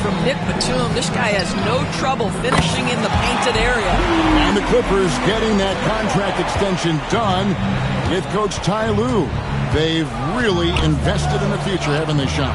from Nick Batum. This guy has no trouble finishing in the painted area. And the Clippers getting that contract extension done with Coach Ty Lue. They've really invested in the future, haven't they, Sean?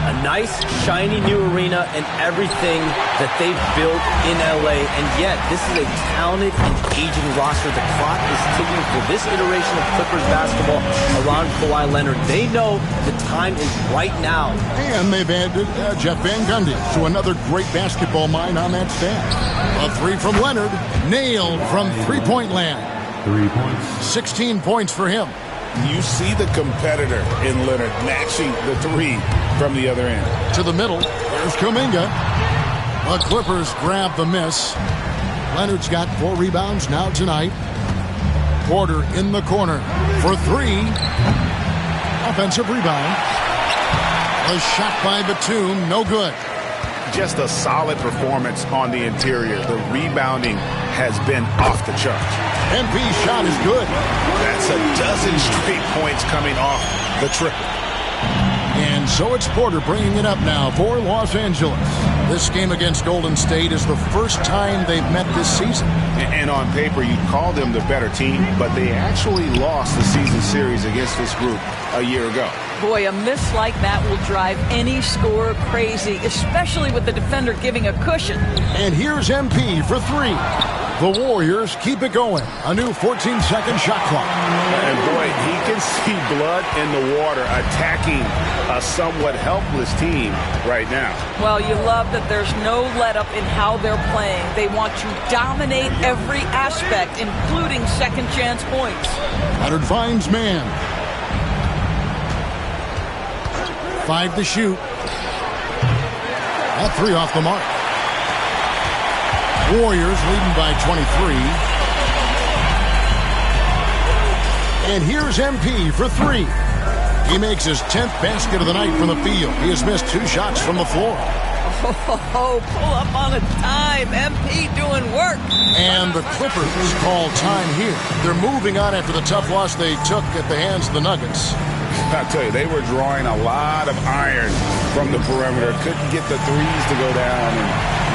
A nice, shiny new arena and everything that they've built in LA. And yet, this is a talented and aging roster. The clock is ticking for this iteration of Clippers basketball around Kawhi Leonard. They know the time is right now. And they've added Jeff Van Gundy, so another great basketball mind on that staff. A three from Leonard, nailed from three-point land. 3 points. 16 points for him. You see the competitor in Leonard matching the three from the other end. To the middle, there's Kuminga. The Clippers grab the miss. Leonard's got 4 rebounds now tonight. Porter in the corner for 3. Offensive rebound. A shot by Batum, no good. Just a solid performance on the interior. The rebounding has been off the charts. MP's shot is good. That's a dozen straight points coming off the triple. And so it's Porter bringing it up now for Los Angeles. This game against Golden State is the first time they've met this season. And on paper, you'd call them the better team, but they actually lost the season series against this group a year ago. Boy, a miss like that will drive any scorer crazy, especially with the defender giving a cushion. And here's MP for 3. The Warriors keep it going. A new 14-second shot clock. And boy, he can see blood in the water attacking a somewhat helpless team right now. Well, you love that there's no let-up in how they're playing. They want to dominate every aspect, including second-chance points. Leonard finds man. 5 to shoot. That 3 off the mark. Warriors leading by 23. And here's MP for 3. He makes his 10th basket of the night from the field. He has missed 2 shots from the floor. Oh, pull up on a dime. MP doing work. And the Clippers call time here. They're moving on after the tough loss they took at the hands of the Nuggets. I tell you, they were drawing a lot of iron from the perimeter. Couldn't get the threes to go down, and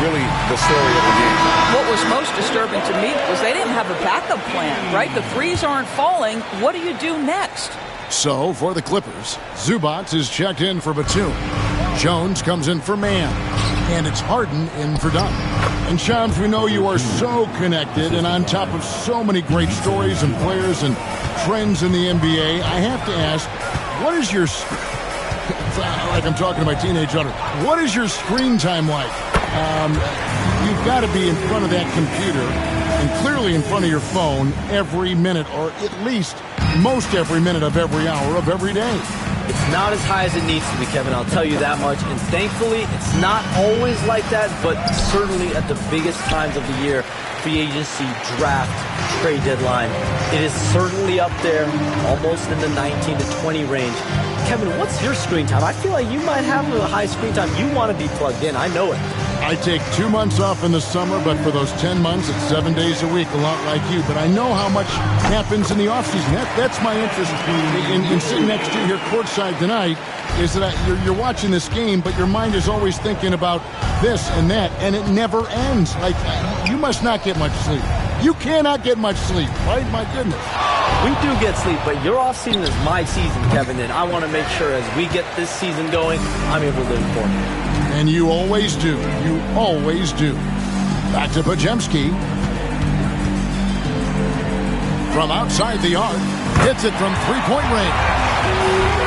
really the story of the game. What was most disturbing to me was they didn't have a backup plan, right? The threes aren't falling. What do you do next? So, for the Clippers, Zubac is checked in for Batum. Jones comes in for man. And it's Harden in for Dunn. And Shams, we know you are so connected and on top of so many great stories and players and trends in the NBA. I have to ask, what is your... like I'm talking to my teenage daughter. What is your screen time like? You've got to be in front of that computer and clearly in front of your phone every minute, or at least most every minute of every hour of every day. It's not as high as it needs to be, Kevin. I'll tell you that much. And thankfully, it's not always like that, but certainly at the biggest times of the year, free agency, draft, trade deadline, it is certainly up there, almost in the 19 to 20 range. Kevin, what's your screen time? I feel like you might have a high screen time. You want to be plugged in. I know it. I take 2 months off in the summer, but for those 10 months, it's 7 days a week, a lot like you. But I know how much happens in the offseason. That's my interest in sitting next to you here courtside tonight, is that you're watching this game, but your mind is always thinking about this and that, and it never ends. Like, you must not get much sleep. You cannot get much sleep, right? My goodness. We do get sleep, but your off-season is my season, Kevin, and I want to make sure as we get this season going, I'm able to live for it. And you always do. You always do. Back to Podziemski. From outside the arc. Hits it from three-point range.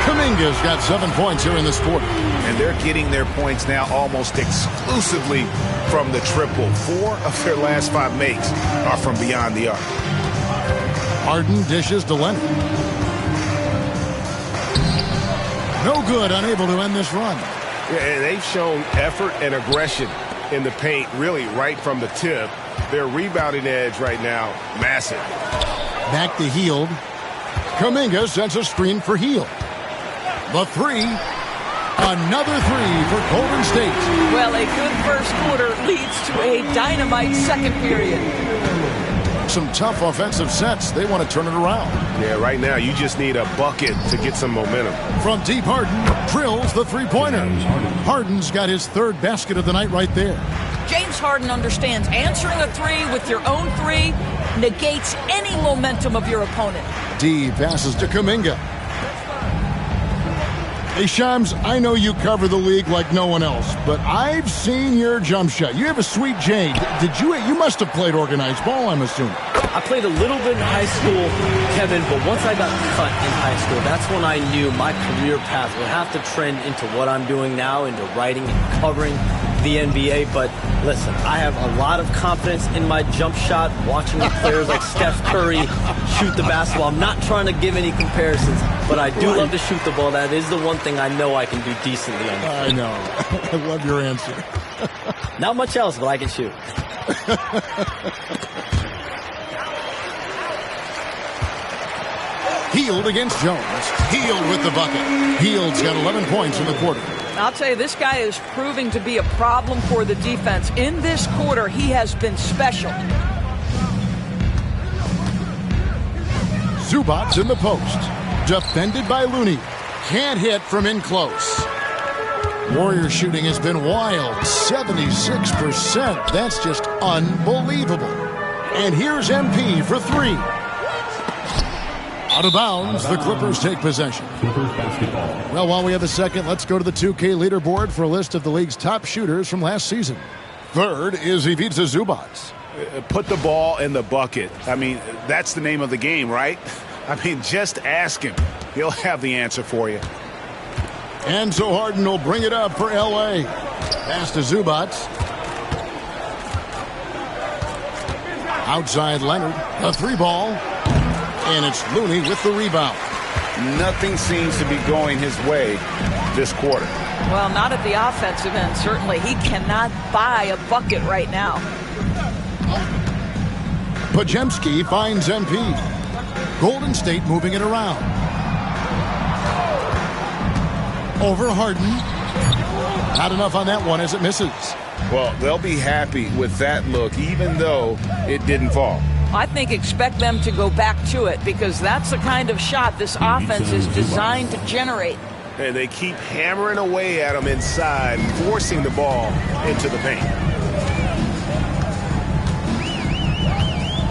Kuminga's got 7 points here in this quarter. And they're getting their points now almost exclusively from the triple. 4 of their last 5 makes are from beyond the arc. Harden dishes to Leonard. No good, unable to end this run. Yeah, they've shown effort and aggression in the paint, really right from the tip. Their rebounding edge right now, massive. Back to Hield. Kuminga sends a screen for Hield. The 3. Another 3 for Golden State. Well, a good first quarter leads to a dynamite second period. some tough offensive sets. They want to turn it around. Yeah, right now you just need a bucket to get some momentum. From deep, Harden drills the three-pointer. Harden's got his third basket of the night right there. James Harden understands answering a three with your own three negates any momentum of your opponent. D passes to Kuminga. Hey, Shams, I know you cover the league like no one else, but I've seen your jump shot. You have a sweet J. You must have played organized ball, I'm assuming. I played a little bit in high school, Kevin, but once I got cut in high school, that's when I knew my career path would have to trend into what I'm doing now, into writing and covering the NBA. But listen, I have a lot of confidence in my jump shot, watching the players like Steph Curry shoot the basketball. I'm not trying to give any comparisons, but I do love to shoot the ball. That is the one thing I know I can do decently on the field. I know. I love your answer. Not much else, but I can shoot. Hield against Jones. Hield with the bucket. Hield's got 11 points in the quarter. I'll tell you, this guy is proving to be a problem for the defense. In this quarter, he has been special. Zubac's in the post. Defended by Looney. Can't hit from in close. Warrior shooting has been wild. 76%. That's just unbelievable. And here's MP for three. Out of bounds, the Clippers take possession. Well, while we have a second, let's go to the 2K leaderboard for a list of the league's top shooters from last season. Third is Ivica Zubac. Put the ball in the bucket. I mean, that's the name of the game, right? I mean, just ask him. He'll have the answer for you. Enzo Harden will bring it up for L.A. Pass to Zubac. Outside Leonard. A three ball. And it's Looney with the rebound. Nothing seems to be going his way this quarter. Well, not at the offensive end, certainly. He cannot buy a bucket right now. Podziemski finds MP. Golden State moving it around. Over Harden. Not enough on that one as it misses. Well, they'll be happy with that look, even though it didn't fall. I think expect them to go back to it because that's the kind of shot this offense is designed to generate. And they keep hammering away at him inside, forcing the ball into the paint.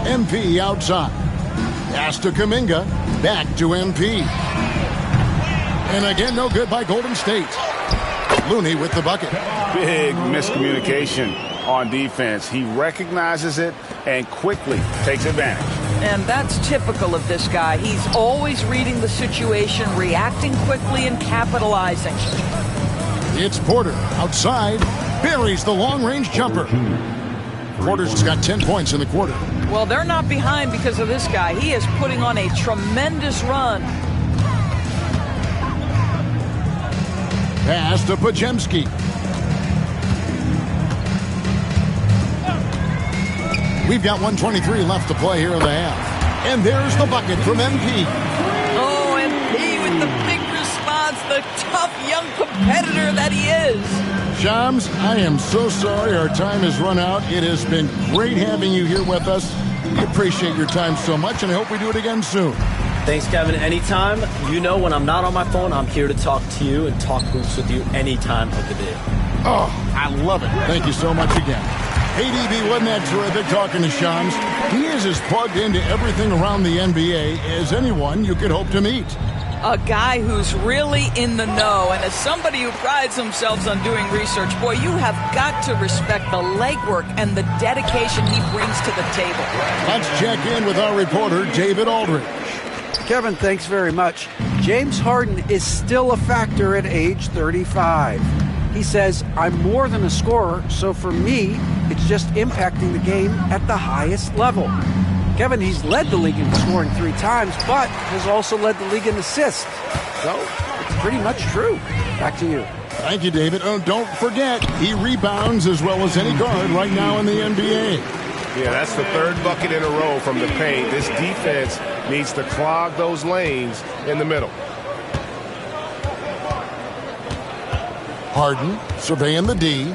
MP outside. Pass to Kuminga. Back to MP. And again, no good by Golden State. Looney with the bucket. Big miscommunication on defense. He recognizes it and quickly takes advantage. And that's typical of this guy. He's always reading the situation, reacting quickly, and capitalizing. It's Porter outside. Buries the long-range jumper. Porter's got 10 points in the quarter. Well, they're not behind because of this guy. He is putting on a tremendous run. Pass to Podziemski. We've got 1:23 left to play here in the half. And there's the bucket from MP. Oh, MP with the big response, the tough young competitor that he is. Shams, I am so sorry our time has run out. It has been great having you here with us. We appreciate your time so much, and I hope we do it again soon. Thanks, Kevin. Anytime. You know when I'm not on my phone, I'm here to talk to you and talk hoops with you any time of the day. Oh, I love it. Thank you so much again. Hey, DB, wasn't that terrific talking to Shams? He is as plugged into everything around the NBA as anyone you could hope to meet. A guy who's really in the know, and as somebody who prides themselves on doing research, boy, you have got to respect the legwork and the dedication he brings to the table. Let's check in with our reporter, David Aldridge. Kevin, thanks very much. James Harden is still a factor at age 35. He says, I'm more than a scorer, so for me, it's just impacting the game at the highest level. Kevin, he's led the league in scoring 3 times, but has also led the league in assists. So, it's pretty much true. Back to you. Thank you, David. Oh, don't forget, he rebounds as well as any guard right now in the NBA. Yeah, that's the third bucket in a row from the paint. This defense needs to clog those lanes in the middle. Harden surveying the D.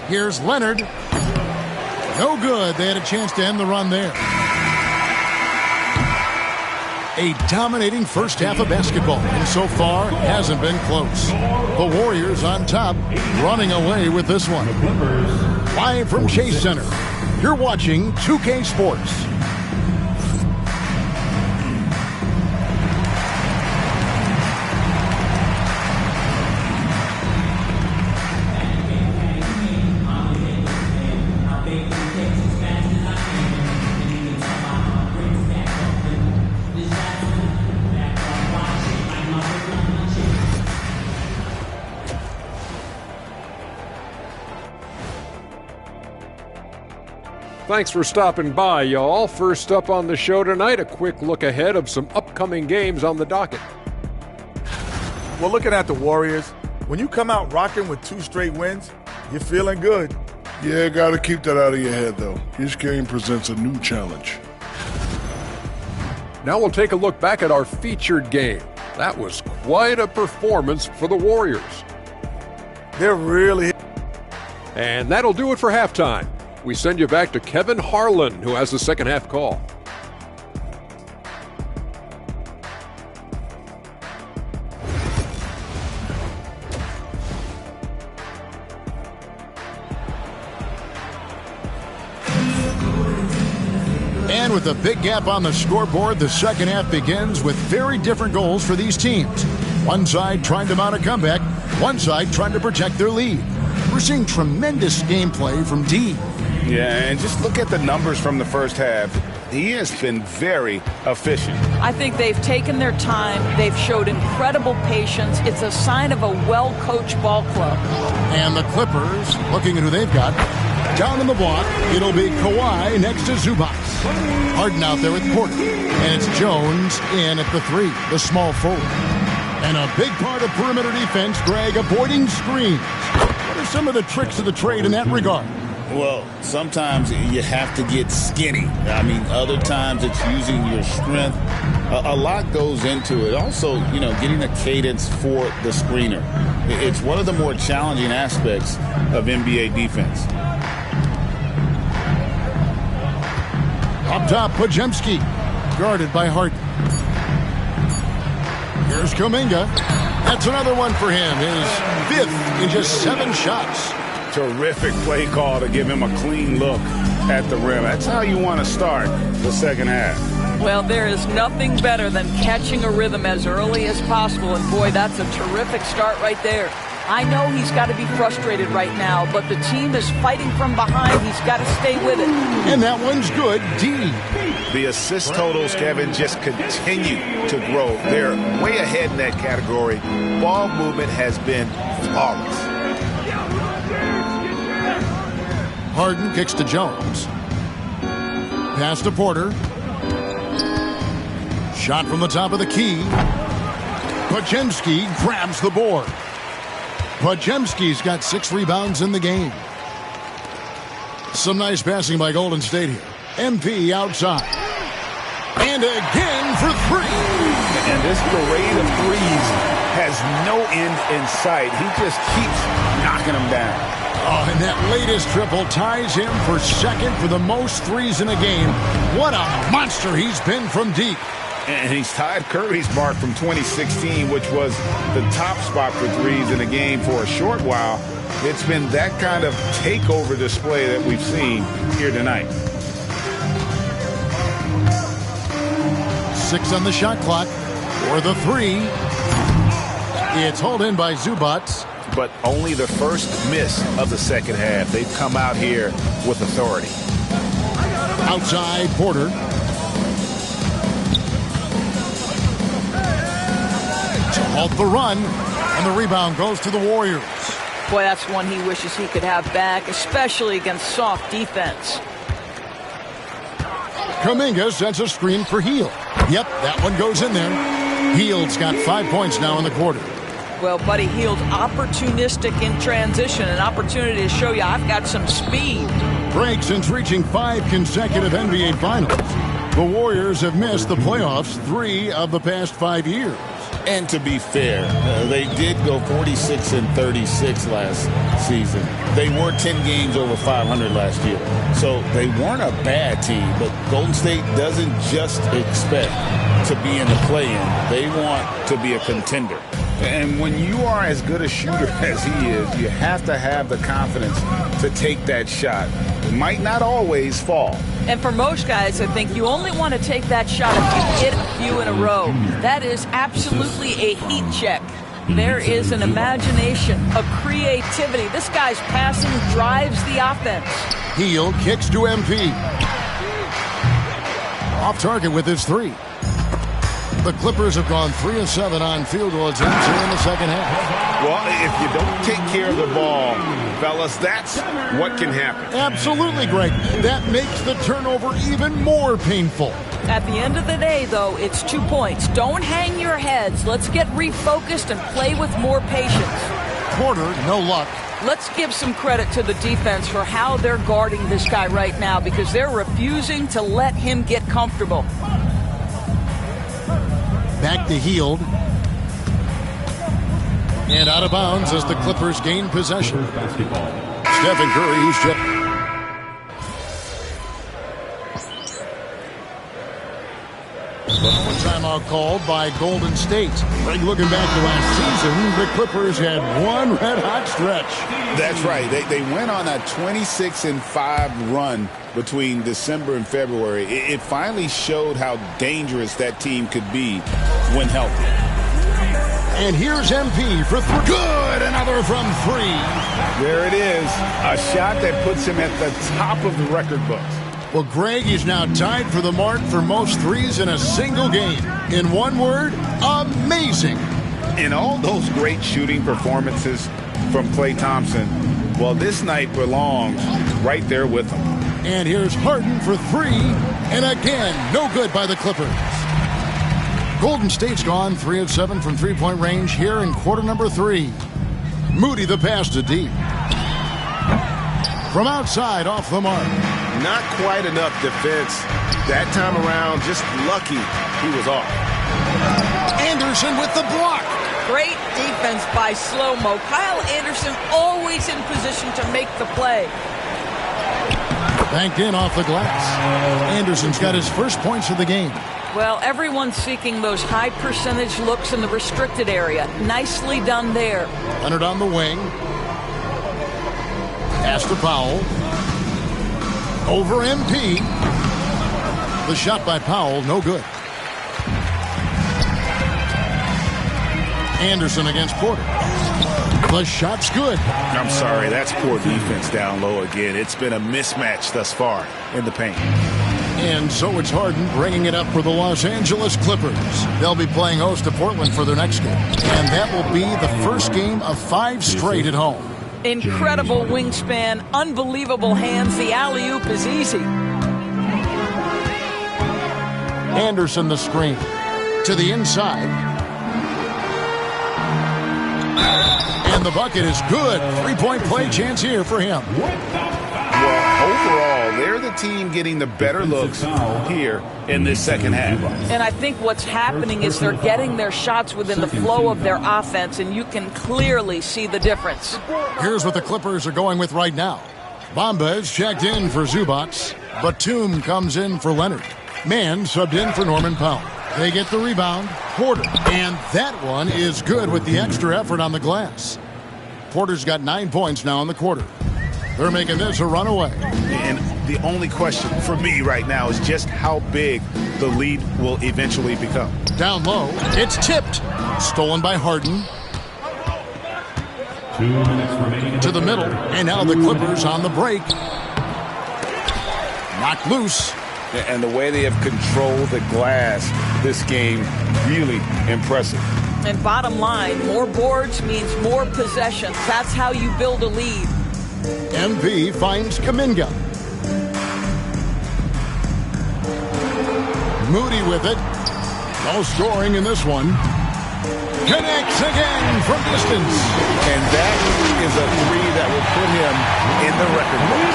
Here's Leonard. No good. They had a chance to end the run there. A dominating first half of basketball, and so far hasn't been close. The Warriors on top, running away with this one. Live from Chase Center, you're watching 2K Sports. Thanks for stopping by, y'all. First up on the show tonight, a quick look ahead of some upcoming games on the docket. Well, looking at the Warriors, when you come out rocking with 2 straight wins, you're feeling good. Yeah, got to keep that out of your head, though. Each game presents a new challenge. Now we'll take a look back at our featured game. That was quite a performance for the Warriors. They're really... And that'll do it for halftime. We send you back to Kevin Harlan, who has the second half call. And with a big gap on the scoreboard, the second half begins with very different goals for these teams. One side trying to mount a comeback, one side trying to protect their lead. We're seeing tremendous gameplay from D. Yeah, and just look at the numbers from the first half. He has been very efficient. I think they've taken their time. They've showed incredible patience. It's a sign of a well-coached ball club. And the Clippers, looking at who they've got, down in the block, it'll be Kawhi next to Zubac. Harden out there with Porter. And it's Jones in at the 3, the small forward. And a big part of perimeter defense, Greg, avoiding screens. What are some of the tricks of the trade in that regard? Well, sometimes you have to get skinny. I mean, other times it's using your strength. A lot goes into it. Also, getting a cadence for the screener. It's one of the more challenging aspects of NBA defense. Up top, Podziemski, guarded by Harden. Here's Kuminga. That's another one for him. His 5th in just 7 shots. Terrific play call to give him a clean look at the rim. That's how you want to start the second half. Well, there is nothing better than catching a rhythm as early as possible. And, boy, that's a terrific start right there. I know he's got to be frustrated right now, but the team is fighting from behind. He's got to stay with it. And that one's good, D. The assist totals, Kevin, just continue to grow. They're way ahead in that category. Ball movement has been flawless. Harden kicks to Jones. Pass to Porter. Shot from the top of the key. Podziemski grabs the board. Podziemski's got 6 rebounds in the game. Some nice passing by Golden State here. MP outside. And again for 3. And this parade of threes has no end in sight. He just keeps knocking them down. Oh, and that latest triple ties him for second for the most threes in a game. What a monster he's been from deep. And he's tied Curry's mark from 2016, which was the top spot for threes in a game for a short while. It's been that kind of takeover display that we've seen here tonight. 6 on the shot clock for the 3. It's hauled in by Zubac. But only the first miss of the second half. They've come out here with authority. Outside, Porter. To halt the run, and the rebound goes to the Warriors. Boy, that's one he wishes he could have back, especially against soft defense. Kuminga sends a screen for Hield. Yep, that one goes in there. Hield's got 5 points now in the quarter. Well, Buddy Hield, opportunistic in transition, an opportunity to show you I've got some speed. Break since reaching 5 consecutive NBA Finals. The Warriors have missed the playoffs 3 of the past 5 years. And to be fair, they did go 46-36 last season. They were 10 games over 500 last year. So they weren't a bad team, but Golden State doesn't just expect to be in the play-in. They want to be a contender. And when you are as good a shooter as he is, you have to have the confidence to take that shot. It might not always fall. And for most guys, I think you only want to take that shot if you hit a few in a row. That is absolutely a heat check. There is an imagination, a creativity. This guy's passing drives the offense. Hield kicks to MP. Off target with his three. The Clippers have gone 3 of 7 on field goal attempts here in the second half. Well, if you don't take care of the ball, fellas, that's what can happen. Absolutely, Greg. That makes the turnover even more painful. At the end of the day, though, it's 2 points. Don't hang your heads. Let's get refocused and play with more patience. Porter, no luck. Let's give some credit to the defense for how they're guarding this guy right now because they're refusing to let him get comfortable. Back to Hield. And out of bounds as the Clippers gain possession. Stephen Curry's chip. One timeout called by Golden State. Greg, looking back to last season, the Clippers had one red-hot stretch. That's right. They went on a 26-5 run between December and February. It finally showed how dangerous that team could be when healthy. And here's MP for three. Good! Another from three. There it is. A shot that puts him at the top of the record books. Well, Greg is now tied for the mark for most threes in a single game. In one word, amazing. In all those great shooting performances from Klay Thompson, well, this night belongs right there with him. And here's Harden for three. And again, no good by the Clippers. Golden State's gone 3 of 7 from three-point range here in quarter number 3. Moody the pass to D. From outside, off the mark. Not quite enough defense that time around. Just lucky he was off. Anderson with the block. Great defense by Slow-Mo. Kyle Anderson always in position to make the play. Banked in off the glass. Anderson's got his first points of the game. Well, everyone's seeking those high percentage looks in the restricted area. Nicely done there. Leonard on the wing. Pass to Powell. Over MP. The shot by Powell, no good. Anderson against Porter. The shot's good. I'm sorry, that's poor defense down low again. It's been a mismatch thus far in the paint. And so it's Harden bringing it up for the Los Angeles Clippers. They'll be playing host to Portland for their next game. And that will be the first game of 5 straight at home. Incredible wingspan, unbelievable hands. The alley-oop is easy. Anderson the screen. To the inside. And the bucket is good. 3-point play chance here for him. Well, overall, they're the team getting the better looks here in this second half. And I think what's happening is they're getting their shots within the flow of their offense, and you can clearly see the difference. Here's what the Clippers are going with right now. Bamba is checked in for Zubac. Batum comes in for Leonard. Mann subbed in for Norman Powell. They get the rebound. Porter. And that one is good with the extra effort on the glass. Porter's got 9 points now in the quarter. They're making this a runaway. And the only question for me right now is just how big the lead will eventually become. Down low, it's tipped. Stolen by Harden. 2 minutes remaining. To the middle, and now the Clippers on the break. Knocked loose. And the way they have controlled the glass this game, really impressive. And bottom line, more boards means more possessions. That's how you build a lead. MP finds Kuminga. Moody with it. No scoring in this one. Connects again from distance. And that is a three that will put him in the record book.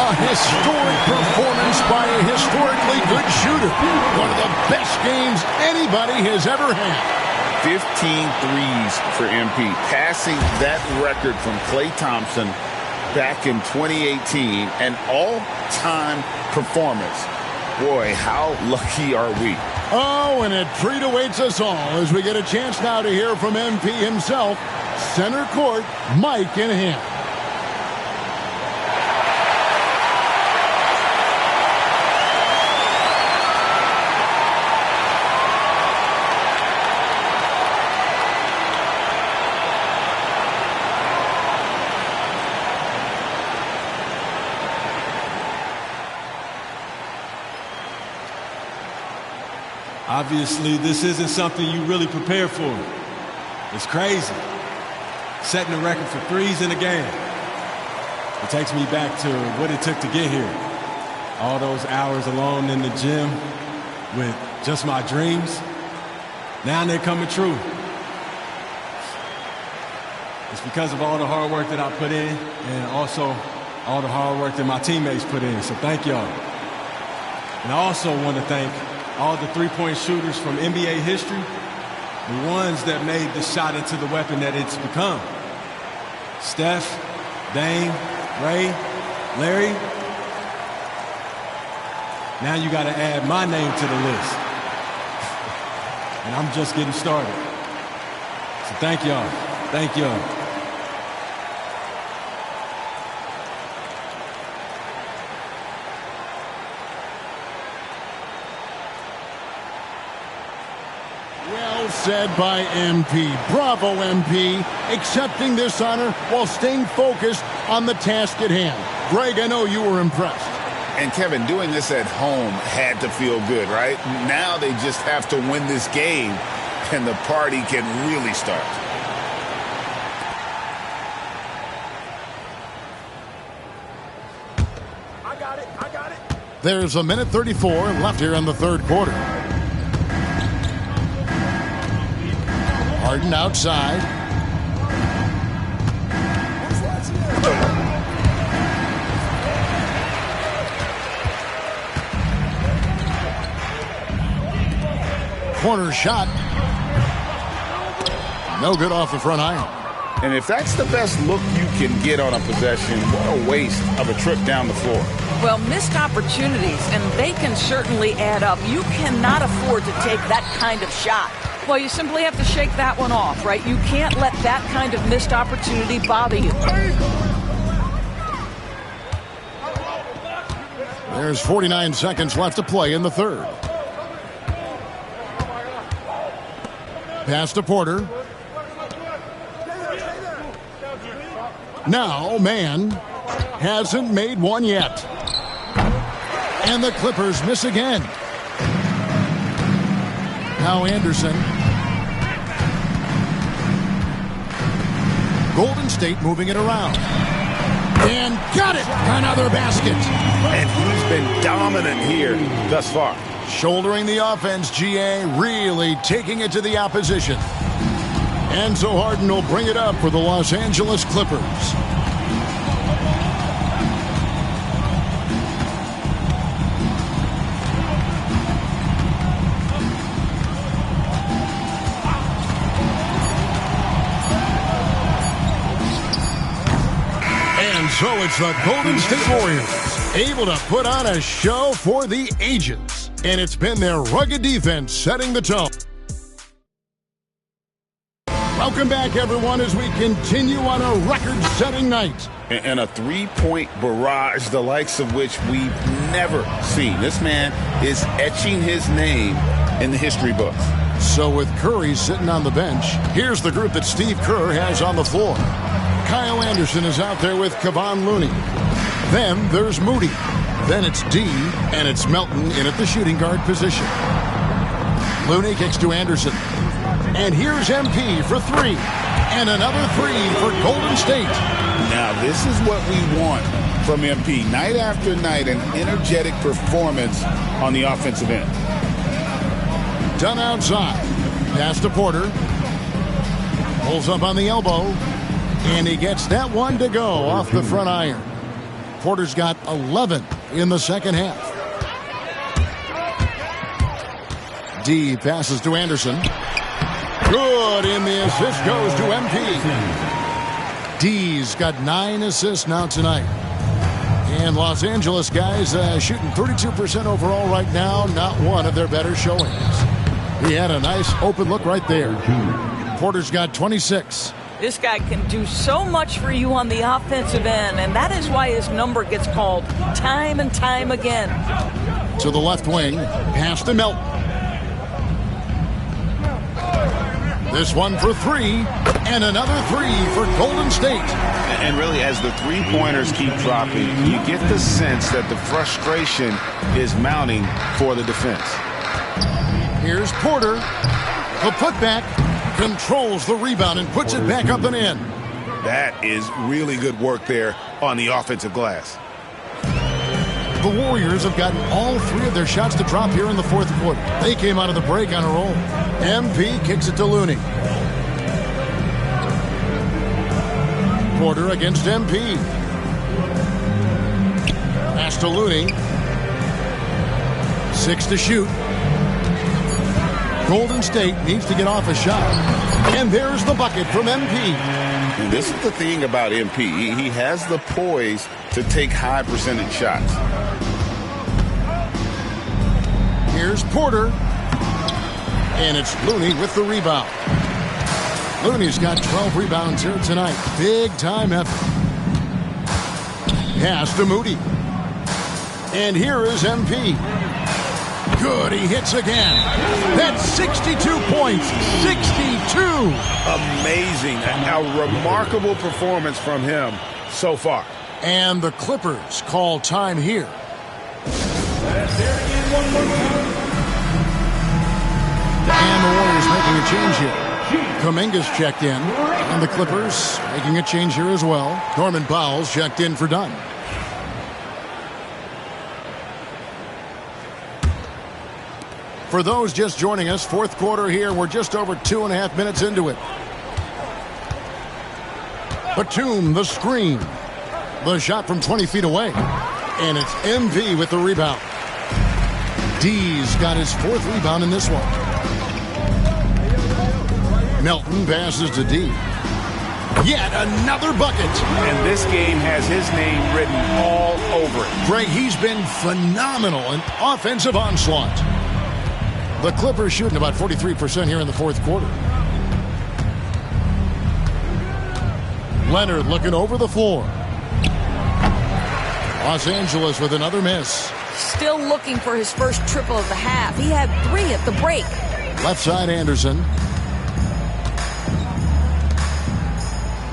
A historic performance by a historically good shooter. One of the best games anybody has ever had. 15 threes for MP, passing that record from Klay Thompson back in 2018, an all-time performance. Boy, how lucky are we? Oh, and a treat awaits us all as we get a chance now to hear from MP himself. Center court, Mike in hand. Obviously, this isn't something you really prepare for. It's crazy. Setting a record for threes in a game. It takes me back to what it took to get here. All those hours alone in the gym with just my dreams. Now they're coming true. It's because of all the hard work that I put in and also all the hard work that my teammates put in. So thank y'all. And I also want to thank all the three-point shooters from NBA history, the ones that made the shot into the weapon that it's become. Steph, Dame, Ray, Larry. Now you got to add my name to the list. And I'm just getting started. So thank y'all. Thank y'all. Said by MP. Bravo, MP, accepting this honor while staying focused on the task at hand. Greg, I know you were impressed. And Kevin, doing this at home had to feel good, right? Now they just have to win this game, and the party can really start. I got it. There's a minute 34 left here in the third quarter. Harden outside. Corner shot. No good off the front iron. And if that's the best look you can get on a possession, what a waste of a trip down the floor. Well, missed opportunities, and they can certainly add up. You cannot afford to take that kind of shot. Well, you simply have to shake that one off, right? You can't let that kind of missed opportunity bother you. There's 49 seconds left to play in the third. Pass to Porter. Now, man hasn't made one yet. And the Clippers miss again. Now Anderson. Golden State moving it around. And got it! Another basket. And he's been dominant here thus far. Shouldering the offense, GA, really taking it to the opposition. Enzo Harden will bring it up for the Los Angeles Clippers. So it's the Golden State Warriors, able to put on a show for the ages. And it's been their rugged defense setting the tone. Welcome back, everyone, as we continue on a record-setting night. And a three-point barrage, the likes of which we've never seen. This man is etching his name in the history books. So with Curry sitting on the bench, here's the group that Steve Kerr has on the floor. Kyle Anderson is out there with Kevon Looney. Then there's Moody. Then it's D, and it's Melton in at the shooting guard position. Looney kicks to Anderson. And here's MP for three. And another three for Golden State. Now, this is what we want from MP. Night after night, an energetic performance on the offensive end. Done outside. Pass to Porter. Pulls up on the elbow. And he gets that one to go off the front iron. Porter's got 11 in the second half. D passes to Anderson. Good, and the assist goes to MP. D's got 9 assists now tonight. And Los Angeles guys shooting 32% overall right now. Not one of their better showings. He had a nice open look right there. Porter's got 26. This guy can do so much for you on the offensive end, and that is why his number gets called time and time again. To the left wing, pass to Melton. This one for 3, and another 3 for Golden State. And really, as the three-pointers keep dropping, you get the sense that the frustration is mounting for the defense. Here's Porter. The putback, controls the rebound and puts it back up and in. That is really good work there on the offensive glass. The Warriors have gotten all 3 of their shots to drop here in the fourth quarter. They came out of the break on a roll. MP kicks it to Looney. Porter against MP. Pass to Looney. 6 to shoot. Golden State needs to get off a shot. And there's the bucket from MP. And this is the thing about MP. He has the poise to take high percentage shots. Here's Porter. And it's Looney with the rebound. Looney's got 12 rebounds here tonight. Big time effort. Pass to Moody. And here is MP. Good, he hits again. That's 62 points. 62. Amazing. A remarkable performance from him so far. And the Clippers call time here. And the Warriors making a change here. Kuminga's checked in. And the Clippers making a change here as well. Norman Powell's checked in for Dunn. For those just joining us, fourth quarter here. We're just over 2.5 minutes into it. Batum, the screen. The shot from 20 feet away. And it's MV with the rebound. D's got his 4th rebound in this one. Melton passes to D. Yet another bucket. And this game has his name written all over it. Greg, he's been phenomenal in offensive onslaught. The Clippers shooting about 43% here in the fourth quarter. Leonard looking over the floor. Los Angeles with another miss. Still looking for his first triple of the half. He had 3 at the break. Left side Anderson.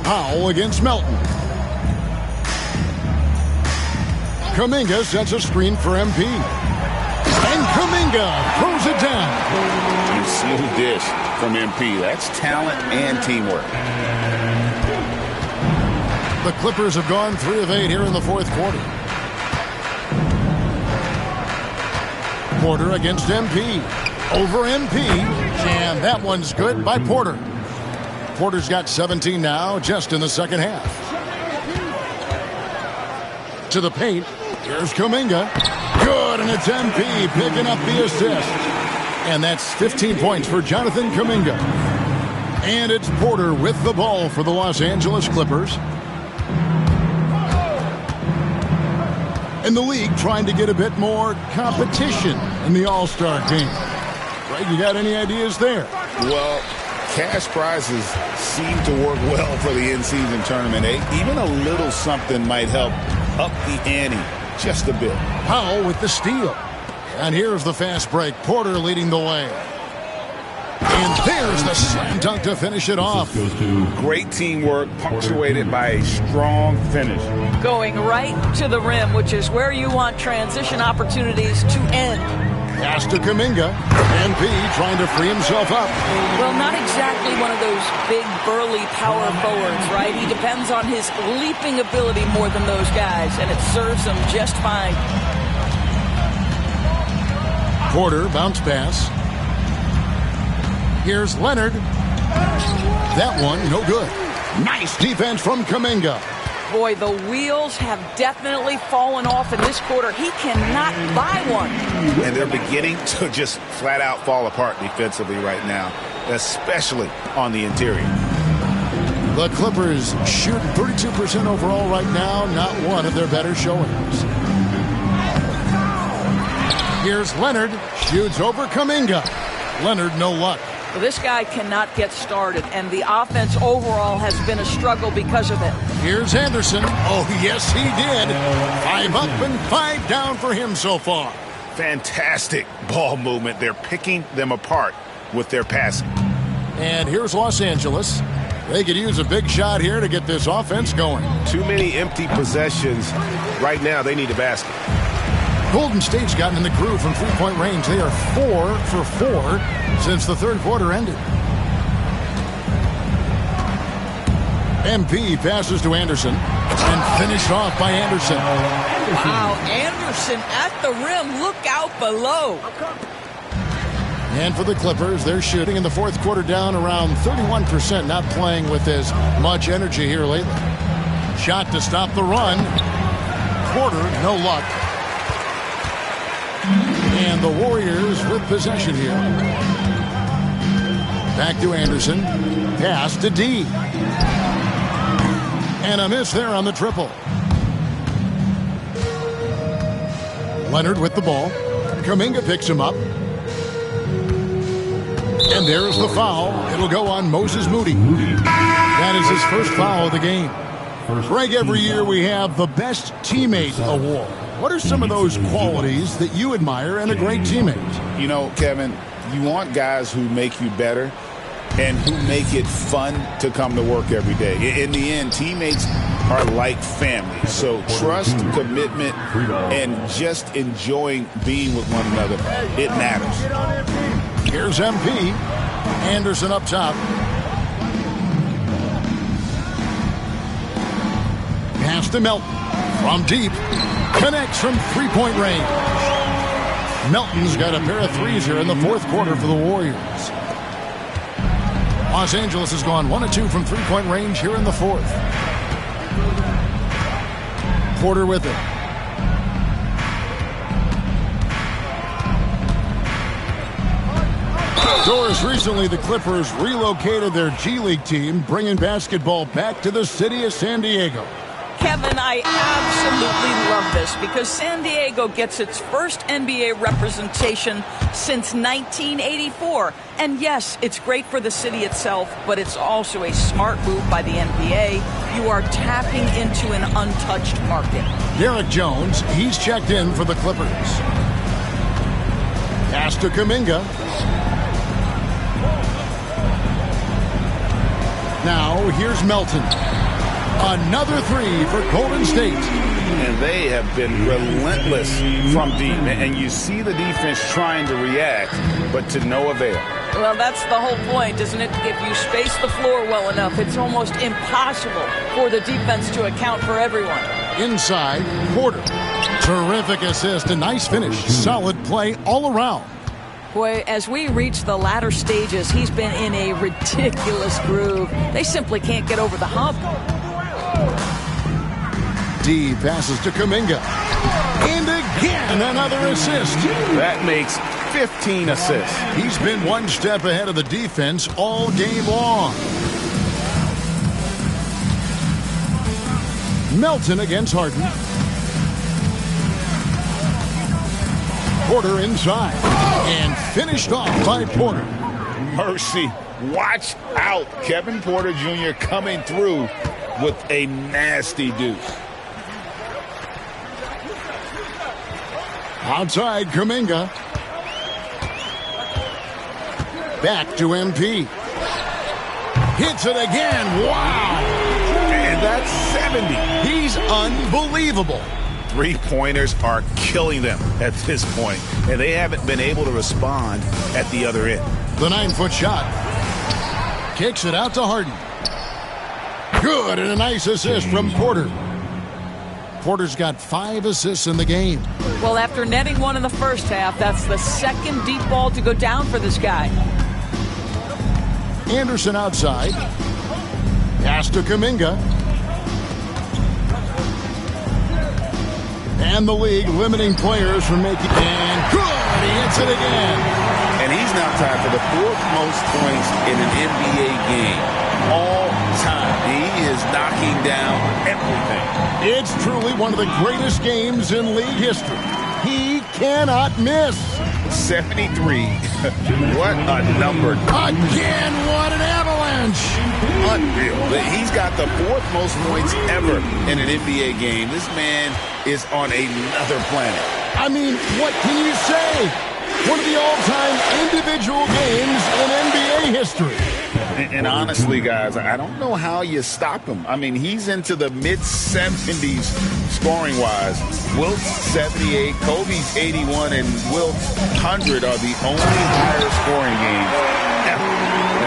Powell against Melton. Kuminga sets a screen for MP. And Kuminga throws it down. You see the dish from MP. That's talent and teamwork. The Clippers have gone 3 of 8 here in the fourth quarter. Porter against MP. Over MP. And that one's good by Porter. Porter's got 17 now, just in the second half. To the paint. Here's Kuminga. Good, and it's MP picking up the assist. And that's 15 points for Jonathan Kuminga. And it's Porter with the ball for the Los Angeles Clippers. And the league trying to get a bit more competition in the All-Star game. Greg, you got any ideas there? Well, cash prizes seem to work well for the in-season tournament. Even a little something might help up the ante just a bit. Powell with the steal. And here's the fast break. Porter leading the way. And there's the slam dunk to finish it off. Great teamwork punctuated by a strong finish. Going right to the rim, which is where you want transition opportunities to end. Pass to Kuminga. MP trying to free himself up. Well, not exactly one of those big, burly power forwards, right? He depends on his leaping ability more than those guys, and it serves him just fine. Porter, bounce pass. Here's Leonard. That one, no good. Nice defense from Kuminga. Boy, the wheels have definitely fallen off in this quarter. He cannot buy one. And they're beginning to just flat out fall apart defensively right now. especially on the interior. The Clippers shooting 32% overall right now, not one of their better showings. Here's Leonard, shoots over Kuminga. Leonard, no luck. Well, this guy cannot get started, and the offense overall has been a struggle because of it. Here's Anderson. Oh, yes, he did. 5 up and 5 down for him so far. Fantastic ball movement. They're picking them apart with their passing. And here's Los Angeles. They could use a big shot here to get this offense going. Too many empty possessions. Right now, they need a basket. Golden State's gotten in the groove from three-point range. They are 4 for 4 since the third quarter ended. MP passes to Anderson and finished off by Anderson. Wow, Anderson at the rim. Look out below. And for the Clippers, they're shooting in the fourth quarter down around 31%, not playing with as much energy here lately. Shot to stop the run. Porter, no luck. And the Warriors with possession here. Back to Anderson. Pass to D. And a miss there on the triple. Leonard with the ball. Kuminga picks him up. And there's the foul. It'll go on Moses Moody. That is his first foul of the game. Greg, every year we have the Best Teammate Award. What are some of those qualities that you admire in a great teammate? You know, Kevin, you want guys who make you better and who make it fun to come to work every day. In the end, teammates are like family. So trust, commitment, and just enjoying being with one another, it matters. Here's MP. Anderson up top. Pass to Melton. From deep. Connects from three-point range. Melton's got a pair of threes here in the fourth quarter for the Warriors. Los Angeles has gone 1 of 2 from three-point range here in the fourth. Porter with it. Doris, recently the Clippers relocated their G League team, bringing basketball back to the city of San Diego. Kevin, I absolutely love this because San Diego gets its first NBA representation since 1984. And yes, it's great for the city itself, but it's also a smart move by the NBA. You are tapping into an untouched market. Derek Jones, he's checked in for the Clippers. Pass to Kuminga. Now, here's Melton. Another three for Golden State. And they have been relentless from deep. And you see the defense trying to react, but to no avail. Well, that's the whole point, isn't it? If you space the floor well enough, it's almost impossible for the defense to account for everyone. Inside, Porter. Terrific assist, a nice finish. Solid play all around. Boy, as we reach the latter stages, he's been in a ridiculous groove. They simply can't get over the hump. D passes to Kuminga. And again, another assist. That makes 15 assists. He's been one step ahead of the defense all game long. Melton against Harden. Porter inside. And finished off by Porter. Mercy. Watch out. Kevin Porter Jr. coming through with a nasty deuce. Outside, Kuminga. Back to MP. Hits it again. Wow. And that's 70. He's unbelievable. Three-pointers are killing them at this point, and they haven't been able to respond at the other end. The 9-foot shot. Kicks it out to Harden. Good, and a nice assist from Porter. Porter's got 5 assists in the game. Well, after netting one in the first half, that's the second deep ball to go down for this guy. Anderson outside. Pass to Kuminga. And the league limiting players from making... And good! He hits it again. And he's now tied for the 4th most points in an NBA game all time. He is knocking down everything. It's truly one of the greatest games in league history. He cannot miss. 73. What a number. Again, what an avalanche. Unreal. He's got the 4th most points ever in an NBA game. This man is on another planet. I mean, what can you say? One of the all-time individual games in NBA history. And honestly, guys, I don't know how you stop him. I mean, he's into the mid-70s scoring-wise. Wilt's 78, Kobe's 81, and Wilt's 100 are the only higher scoring games ever.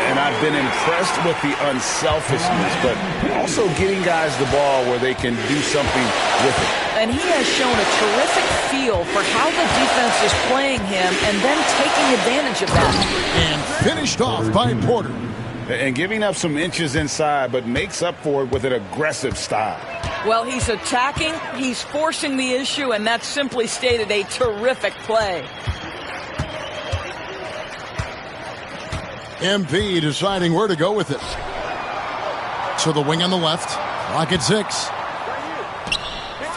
And I've been impressed with the unselfishness, but also getting guys the ball where they can do something with it. And he has shown a terrific feel for how the defense is playing him and then taking advantage of that. And finished off by Porter. And giving up some inches inside, but makes up for it with an aggressive style. Well, he's attacking, he's forcing the issue, and that's simply stated a terrific play. MP deciding where to go with it. So the wing on the left, clock at 6.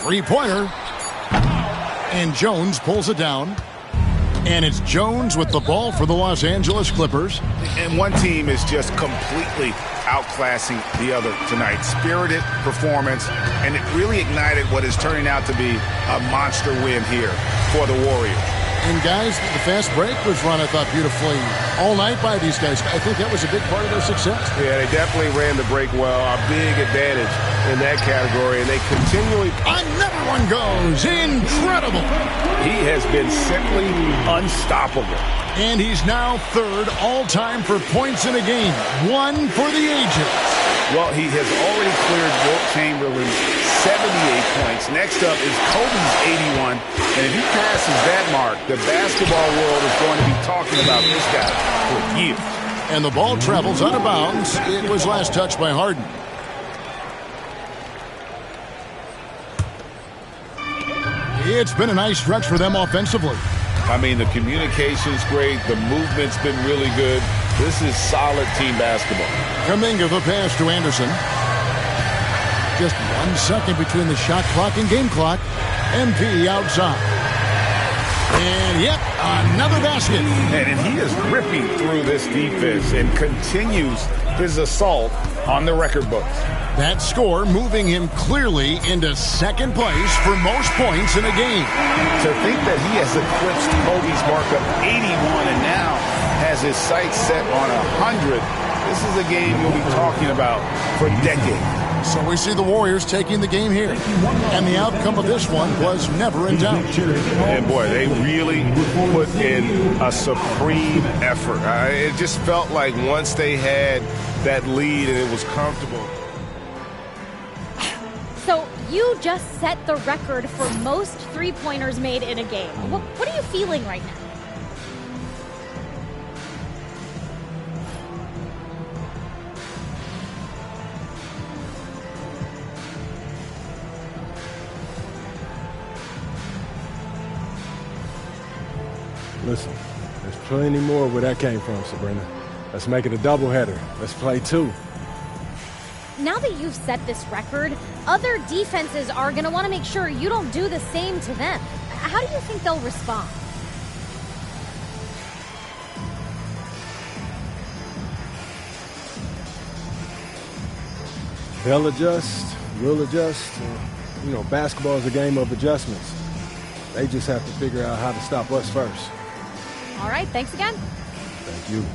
Three-pointer. And Jones pulls it down. And it's Jones with the ball for the Los Angeles Clippers. And one team is just completely outclassing the other tonight. Spirited performance, and it really ignited what is turning out to be a monster win here for the Warriors. And guys, the fast break was run, I thought, beautifully all night by these guys. I think that was a big part of their success. Yeah, they definitely ran the break well. A big advantage in that category, and they continually... Another one goes. Incredible. He has been simply unstoppable. And he's now 3rd all-time for points in a game. 1 for the ages. Well, he has already cleared Wilt Chamberlain's 78 points. Next up is Kobe's 81. And if he passes that mark, the basketball world is going to be talking about this guy for years. And the ball travels out of bounds. It was last touched by Harden. It's been a nice stretch for them offensively. I mean, the communication's great. The movement's been really good. This is solid team basketball. Kuminga the pass to Anderson. Just 1 second between the shot clock and game clock. MP outside. And yep, another basket. And he is ripping through this defense and continues his assault on the record books. That score moving him clearly into 2nd place for most points in a game. To think that he has eclipsed Kobe's mark of 81 and now has his sights set on 100. This is a game you'll be talking about for decades. So we see the Warriors taking the game here. And the outcome of this one was never in doubt. And boy, they really put in a supreme effort. It just felt like once they had that lead and it was comfortable. So you just set the record for most three-pointers made in a game. What are you feeling right now? Listen, there's plenty more where that came from, Sabrina. Let's make it a doubleheader. Let's play 2. Now that you've set this record, other defenses are going to want to make sure you don't do the same to them. How do you think they'll respond? They'll adjust, we'll adjust. You know, basketball is a game of adjustments. They just have to figure out how to stop us first. All right, thanks again. Thank you.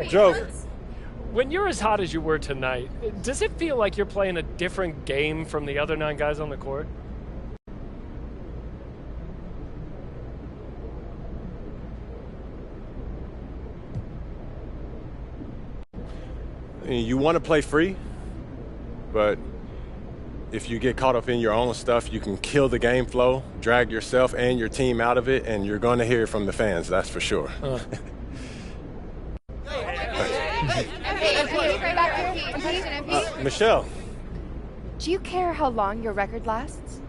Joe, when you're as hot as you were tonight, does it feel like you're playing a different game from the other 9 guys on the court? You want to play free, but if you get caught up in your own stuff, you can kill the game flow, drag yourself and your team out of it, and you're going to hear it from the fans, that's for sure. Michelle. Do you care how long your record lasts?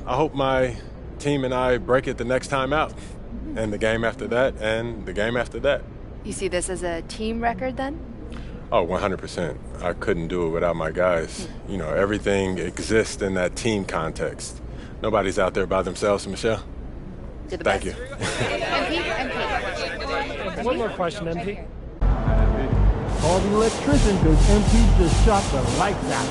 I hope my team and I break it the next time out, and the game after that, and the game after that. You see this as a team record then? Oh, 100%. I couldn't do it without my guys. You know, everything exists in that team context. Nobody's out there by themselves, Michelle. Thank you. MP. One more question, MP. Call the electrician because MP just shot the lights out.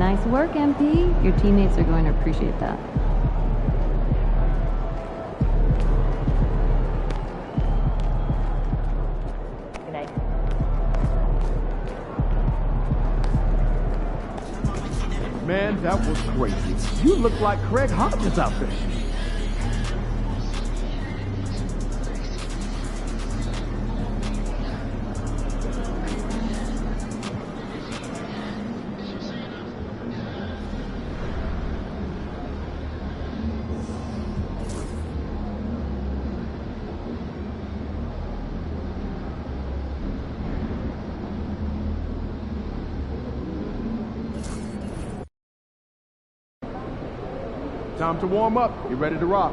Nice work, MP. Your teammates are going to appreciate that. Good night. Man, that was crazy. You look like Craig Hodges out there. Time to warm up. Get ready to rock.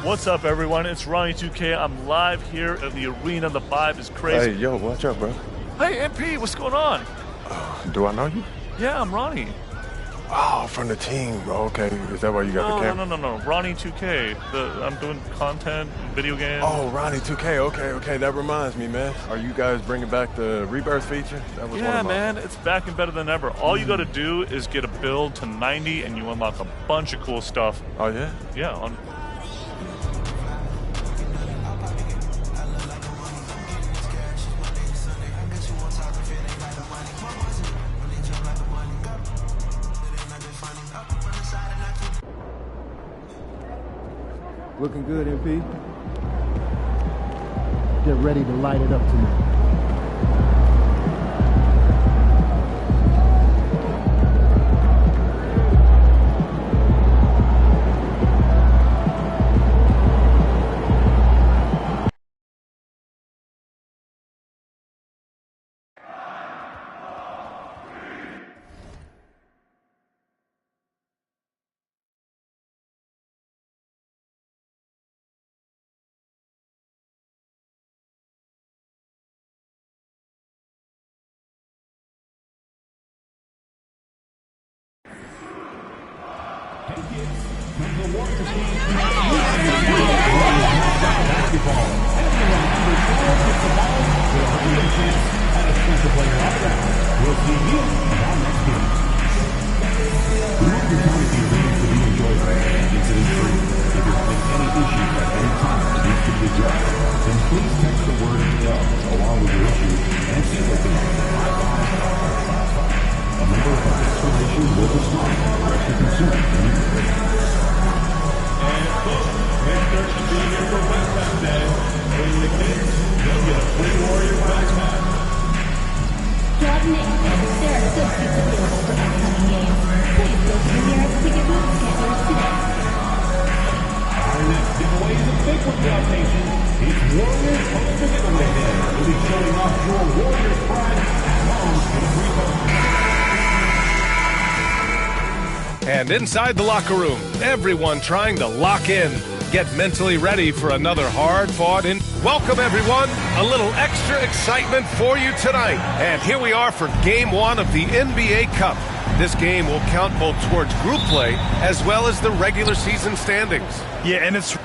What's up, everyone? It's Ronnie 2K. I'm live here at the arena. The vibe is crazy. Hey, yo, watch out, bro. Hey, MP, what's going on? Do I know you? Yeah, I'm Ronnie. Oh, from the team. Oh, okay. Is that why you got the camera? No. Ronnie 2K. I'm doing content, video games. Oh, Ronnie 2K. Okay. That reminds me, man. Are you guys bringing back the rebirth feature? That was yeah, man. It's back and better than ever. All you got to do is get a build to 90, and you unlock a bunch of cool stuff. Oh, yeah? Yeah. Looking good, MP. Get ready to light it up tonight. And inside the locker room, everyone trying to lock in, get mentally ready for another hard-fought Welcome, everyone. A little extra excitement for you tonight. And here we are for Game 1 of the NBA Cup. This game will count both towards group play as well as the regular season standings. Yeah, and it's...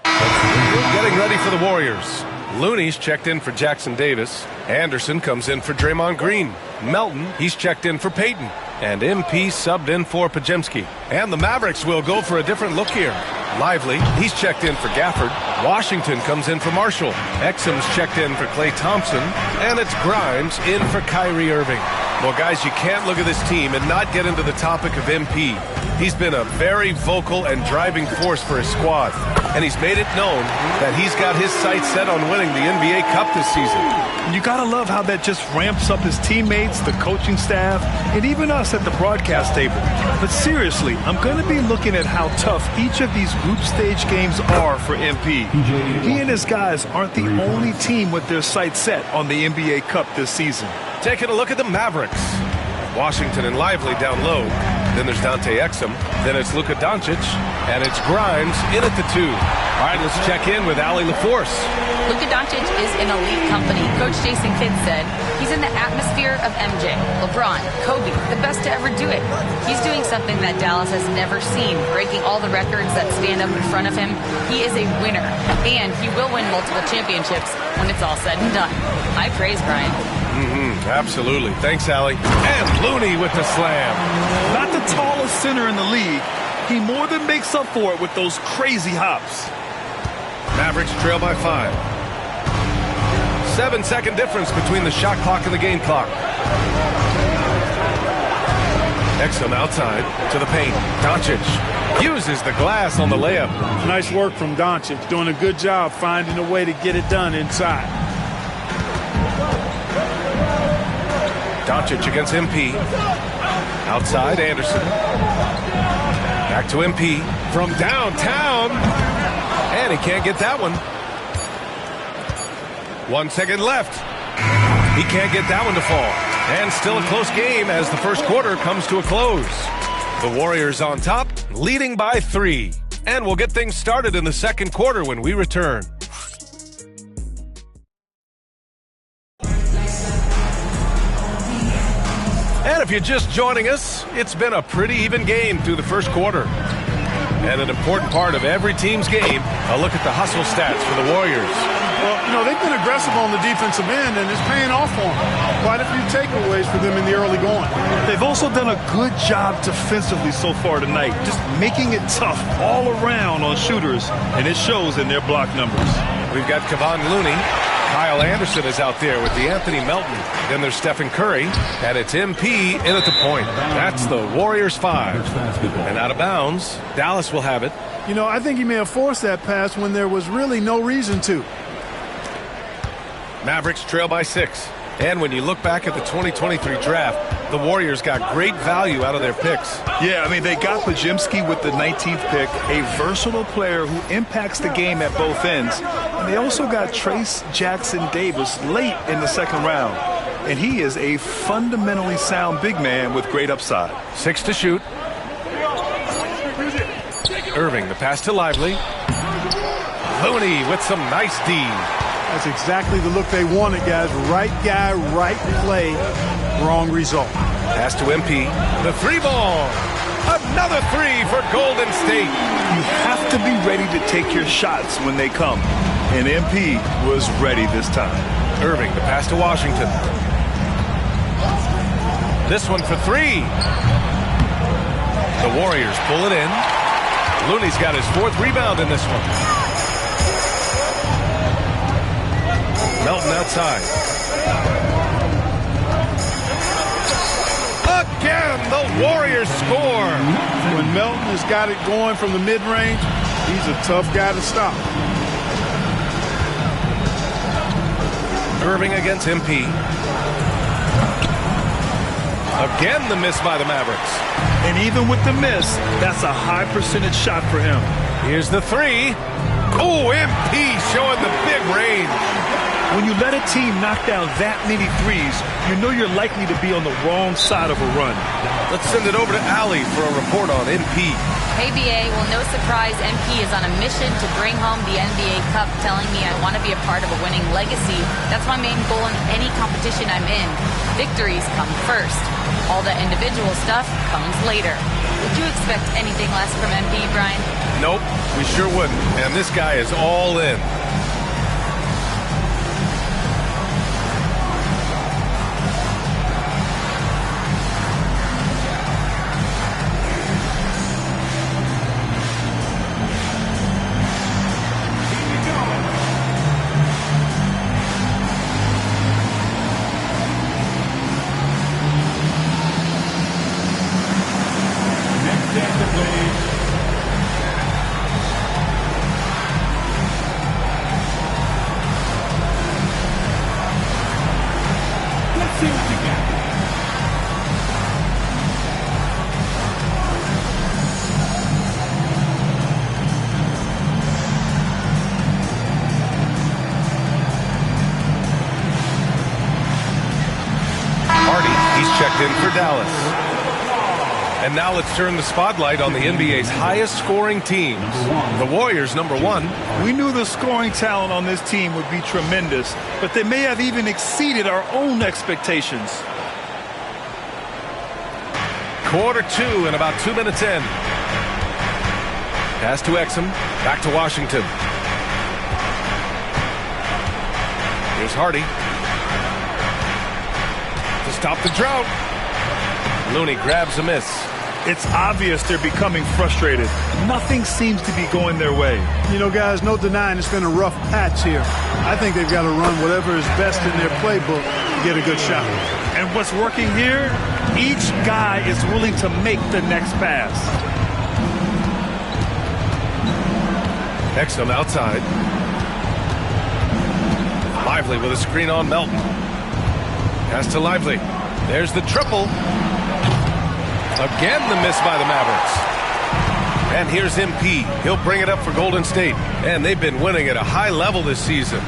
Getting ready for the Warriors. Looney's checked in for Jackson Davis. Anderson comes in for Draymond Green. Melton, he's checked in for Payton. And MP subbed in for Pajemski. And the Mavericks will go for a different look here. Lively, he's checked in for Gafford. Washington comes in for Marshall. Exum's checked in for Klay Thompson. And it's Grimes in for Kyrie Irving. Well, guys, you can't look at this team and not get into the topic of MP. He's been a very vocal and driving force for his squad. And he's made it known that he's got his sights set on winning the NBA Cup this season. You gotta love how that just ramps up his teammates, the coaching staff, and even us at the broadcast table. But seriously, I'm gonna be looking at how tough each of these group stage games are for MP. He and his guys aren't the only team with their sights set on the NBA Cup this season. Taking a look at the Mavericks. Washington and Lively down low. Then there's Dante Exum. Then it's Luka Doncic. And it's Grimes in at the 2. All right, let's check in with Allie LaForce. Luka Doncic is in elite company. Coach Jason Kidd said he's in the atmosphere of MJ, LeBron, Kobe, the best to ever do it. He's doing something that Dallas has never seen, breaking all the records that stand up in front of him. He is a winner, and he will win multiple championships when it's all said and done. I praise Brian. Absolutely. Thanks, Allie. And Looney with the slam. Not the tallest center in the league. He more than makes up for it with those crazy hops. Mavericks trail by 5. 7-second difference between the shot clock and the game clock. Exum outside to the paint. Doncic uses the glass on the layup. Nice work from Doncic. Doing a good job finding a way to get it done inside. Doncic against MP. Outside, Anderson. Back to MP from downtown. And he can't get that one. 1 second left. He can't get that one to fall. And still a close game as the first quarter comes to a close. The Warriors on top, leading by 3. And we'll get things started in the second quarter when we return. And if you're just joining us, it's been a pretty even game through the first quarter. And an important part of every team's game, a look at the hustle stats for the Warriors. Well, they've been aggressive on the defensive end, and it's paying off for them. Quite a few takeaways for them in the early going. They've also done a good job defensively so far tonight, just making it tough all around on shooters, and it shows in their block numbers. We've got Kevon Looney. Kyle Anderson is out there with DeAnthony Melton. Then there's Stephen Curry, and it's MP in at the point. That's the Warriors 5. And out of bounds, Dallas will have it. I think he may have forced that pass when there was really no reason to. Mavericks trail by 6. And when you look back at the 2023 draft, the Warriors got great value out of their picks. Yeah, they got Podziemski with the 19th pick, a versatile player who impacts the game at both ends. And they also got Trace Jackson Davis late in the second round. And he is a fundamentally sound big man with great upside. 6 to shoot. Irving, the pass to Lively. Looney with some nice D. That's exactly the look they wanted, guys. Right guy, right play, wrong result. Pass to MP. The 3-ball. Another 3 for Golden State. You have to be ready to take your shots when they come. And MP was ready this time. Irving, the pass to Washington. This one for 3. The Warriors pull it in. Looney's got his 4th rebound in this one. Melton outside. Again, the Warriors score. When Melton has got it going from the mid-range, he's a tough guy to stop. Irving against MP. Again, the miss by the Mavericks. And even with the miss, that's a high percentage shot for him. Here's the 3. Oh, MP showing the big range. When you let a team knock down that many threes, you know you're likely to be on the wrong side of a run. Let's send it over to Allie for a report on MP. Hey, BA. Well, no surprise, MP is on a mission to bring home the NBA Cup, telling me I want to be a part of a winning legacy. That's my main goal in any competition I'm in. Victories come first. All the individual stuff comes later. Would you expect anything less from MP, Brian? Nope, we sure wouldn't. And this guy is all in. And now let's turn the spotlight on the NBA's highest scoring teams. The Warriors, number 1. We knew the scoring talent on this team would be tremendous, but they may have even exceeded our own expectations. Quarter 2 and about 2 minutes in. Pass to Exum. Back to Washington. Here's Hardy. To stop the drought. Looney grabs a miss. It's obvious they're becoming frustrated. Nothing seems to be going their way. You know, guys, no denying it's been a rough patch here. I think they've got to run whatever is best in their playbook to get a good shot. And what's working here? Each guy is willing to make the next pass. Exum outside. Lively with a screen on Melton. Pass to Lively. There's the triple. Again, the miss by the Mavericks. And here's MP. He'll bring it up for Golden State. And they've been winning at a high level this season.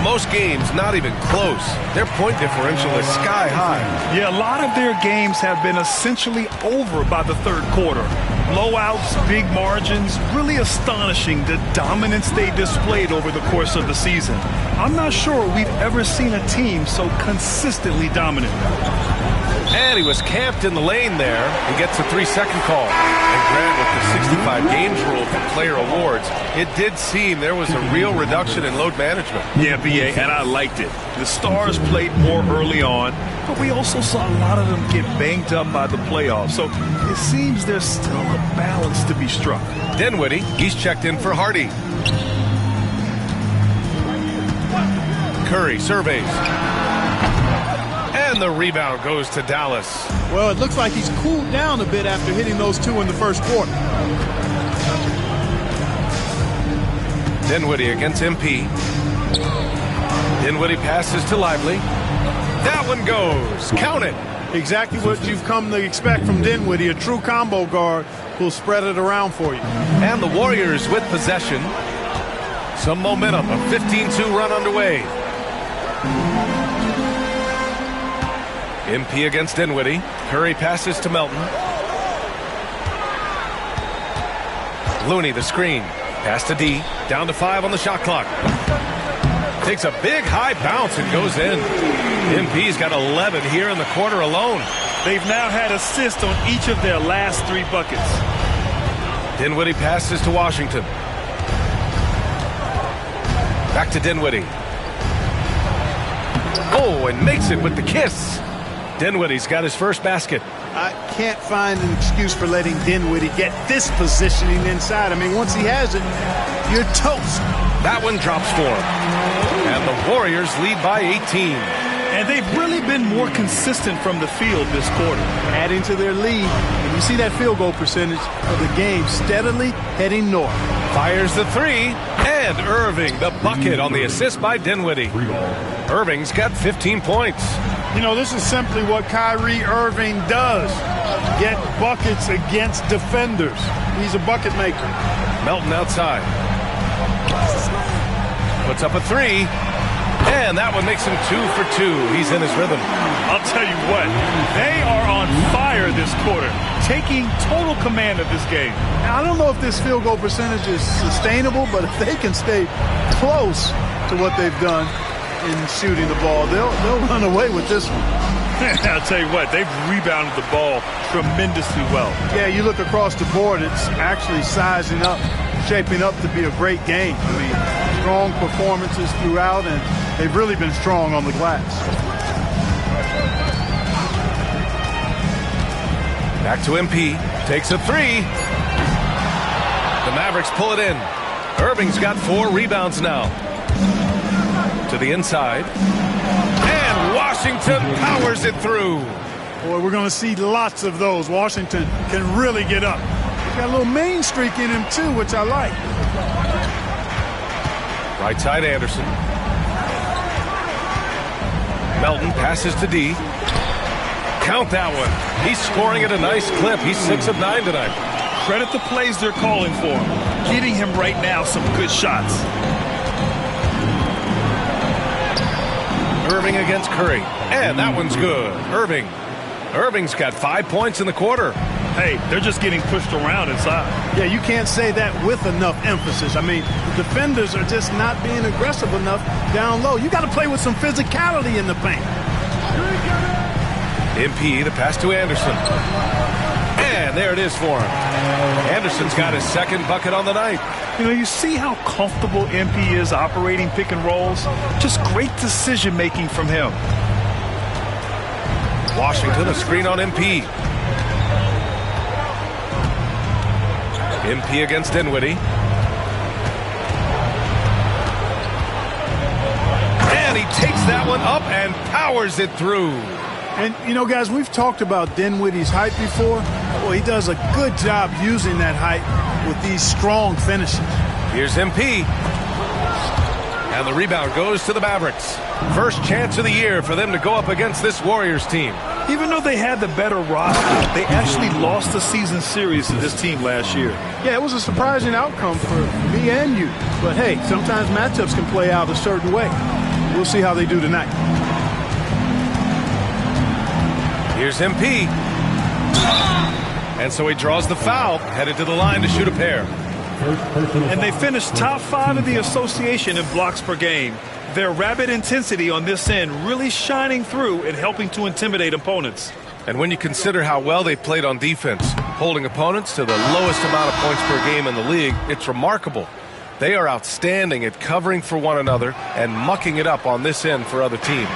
Most games not even close. Their point differential is sky high. Yeah, a lot of their games have been essentially over by the third quarter. Blowouts, big margins, really astonishing the dominance they displayed over the course of the season. I'm not sure we've ever seen a team so consistently dominant. And he was camped in the lane there. He gets a 3-second call. And Grant, with the 65 games rule for player awards, it did seem there was a real reduction in load management. Yeah, BA, and I liked it. The stars played more early on, but we also saw a lot of them get banged up by the playoffs. So it seems there's still a balance to be struck. Dinwiddie, he's checked in for Hardy. Curry surveys. And the rebound goes to Dallas. Well, it looks like he's cooled down a bit after hitting those 2 in the first quarter. Dinwiddie against MP. Dinwiddie passes to Lively. That one goes. Count it. Exactly what you've come to expect from Dinwiddie, a true combo guard who'll spread it around for you. And the Warriors with possession. Some momentum. A 15-2 run underway. MP against Dinwiddie. Curry passes to Melton. Looney the screen. Pass to D. Down to 5 on the shot clock. Takes a big high bounce and goes in. MP's got 11 here in the quarter alone. They've now had assists on each of their last 3 buckets. Dinwiddie passes to Washington. Back to Dinwiddie. Oh, and makes it with the kiss. Dinwiddie's got his first basket. I can't find an excuse for letting Dinwiddie get this positioning inside. I mean, once he has it, you're toast. That one drops for him. And the Warriors lead by 18. And they've really been more consistent from the field this quarter. Adding to their lead, and you see that field goal percentage of the game steadily heading north. Fires the 3, and Irving the bucket on the assist by Dinwiddie. Irving's got 15 points. You know, this is simply what Kyrie Irving does. Get buckets against defenders. He's a bucket maker. Melton outside. Puts up a 3. And that one makes him 2 for 2. He's in his rhythm. I'll tell you what, they are on fire this quarter, taking total command of this game. Now, I don't know if this field goal percentage is sustainable, but if they can stay close to what they've done in shooting the ball, they'll run away with this one. I'll tell you what, they've rebounded the ball tremendously well. Yeah, you look across the board, it's actually sizing up, shaping up to be a great game. I mean, strong performances throughout, and they've really been strong on the glass. Back to MP. Takes a 3. The Mavericks pull it in. Irving's got 4 rebounds now. To the inside. And Washington powers it through. Boy, we're going to see lots of those. Washington can really get up. He's got a little main streak in him, too, which I like. Right side Anderson. Melton passes to D. Count that one. He's scoring at a nice clip. He's 6 of 9 tonight. Credit the plays they're calling for him. Getting him right now some good shots. Irving against Curry. And that one's good. Irving Irving's got 5 points in the quarter. Hey, they're just getting pushed around inside. Yeah, you can't say that with enough emphasis. I mean, the defenders are just not being aggressive enough down low. You got to play with some physicality in the paint. MP, the pass to Anderson. And there it is for him. Anderson's got his second bucket on the night. You know, you see how comfortable MP is operating pick and rolls? Just great decision-making from him. Washington, a screen on MP. MP against Dinwiddie. And he takes that one up and powers it through. And, you know, guys, we've talked about Dinwiddie's height before. Well, he does a good job using that height with these strong finishes. Here's MP. And the rebound goes to the Mavericks. First chance of the year for them to go up against this Warriors team. Even though they had the better roster, they actually lost the season series to this team last year. Yeah, it was a surprising outcome for me and you. But, hey, sometimes matchups can play out a certain way. We'll see how they do tonight. Here's MP. And so he draws the foul, headed to the line to shoot a pair. And they finished top 5 of the association in blocks per game. Their rapid intensity on this end really shining through and helping to intimidate opponents. And when you consider how well they played on defense, holding opponents to the lowest amount of points per game in the league, it's remarkable. They are outstanding at covering for one another and mucking it up on this end for other teams.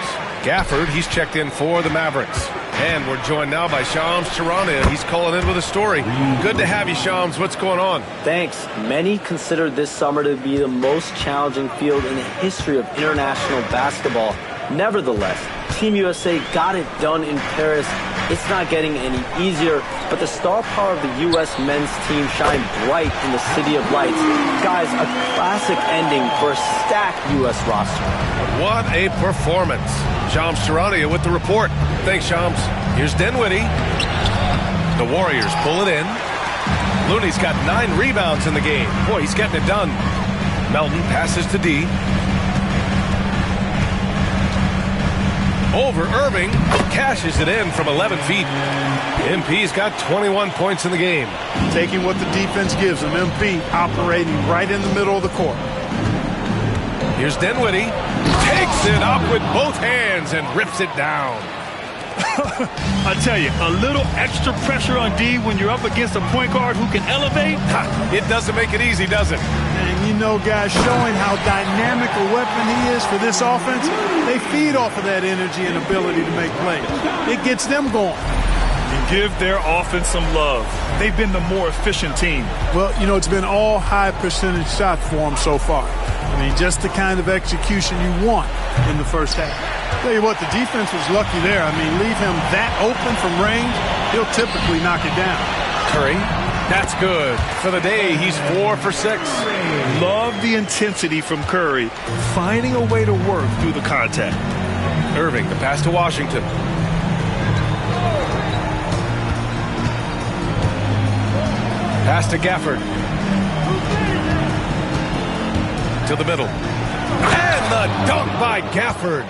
Gafford, he's checked in for the Mavericks. And we're joined now by Shams Charania. He's calling in with a story. Good to have you, Shams. What's going on? Thanks. Many consider this summer to be the most challenging field in the history of international basketball. Nevertheless, Team USA got it done in Paris. It's not getting any easier, but the star power of the U.S. men's team shined bright in the City of Lights. Guys, a classic ending for a stacked U.S. roster. What a performance. Shams Charania with the report. Thanks, Shams. Here's Dinwiddie. The Warriors pull it in. Looney's got 9 rebounds in the game. Boy, he's getting it done. Melton passes to D. Over Irving, cashes it in from 11 feet. MP's got 21 points in the game. Taking what the defense gives him. MP operating right in the middle of the court. Here's Dinwiddie. Takes it up with both hands and rips it down. I tell you, a little extra pressure on D when you're up against a point guard who can elevate. It doesn't make it easy, does it? And you know, guys, showing how dynamic a weapon he is for this offense, they feed off of that energy and ability to make plays. It gets them going. And give their offense some love. They've been the more efficient team. Well, you know, it's been all high percentage shots for them so far. I mean, just the kind of execution you want in the first half. Tell you what, the defense was lucky there. I mean, leave him that open from range, he'll typically knock it down. Curry, that's good. For the day, he's 4 for 6. Love the intensity from Curry, finding a way to work through the contact. Irving, the pass to Washington. Pass to Gafford. To the middle. And the dunk by Gafford.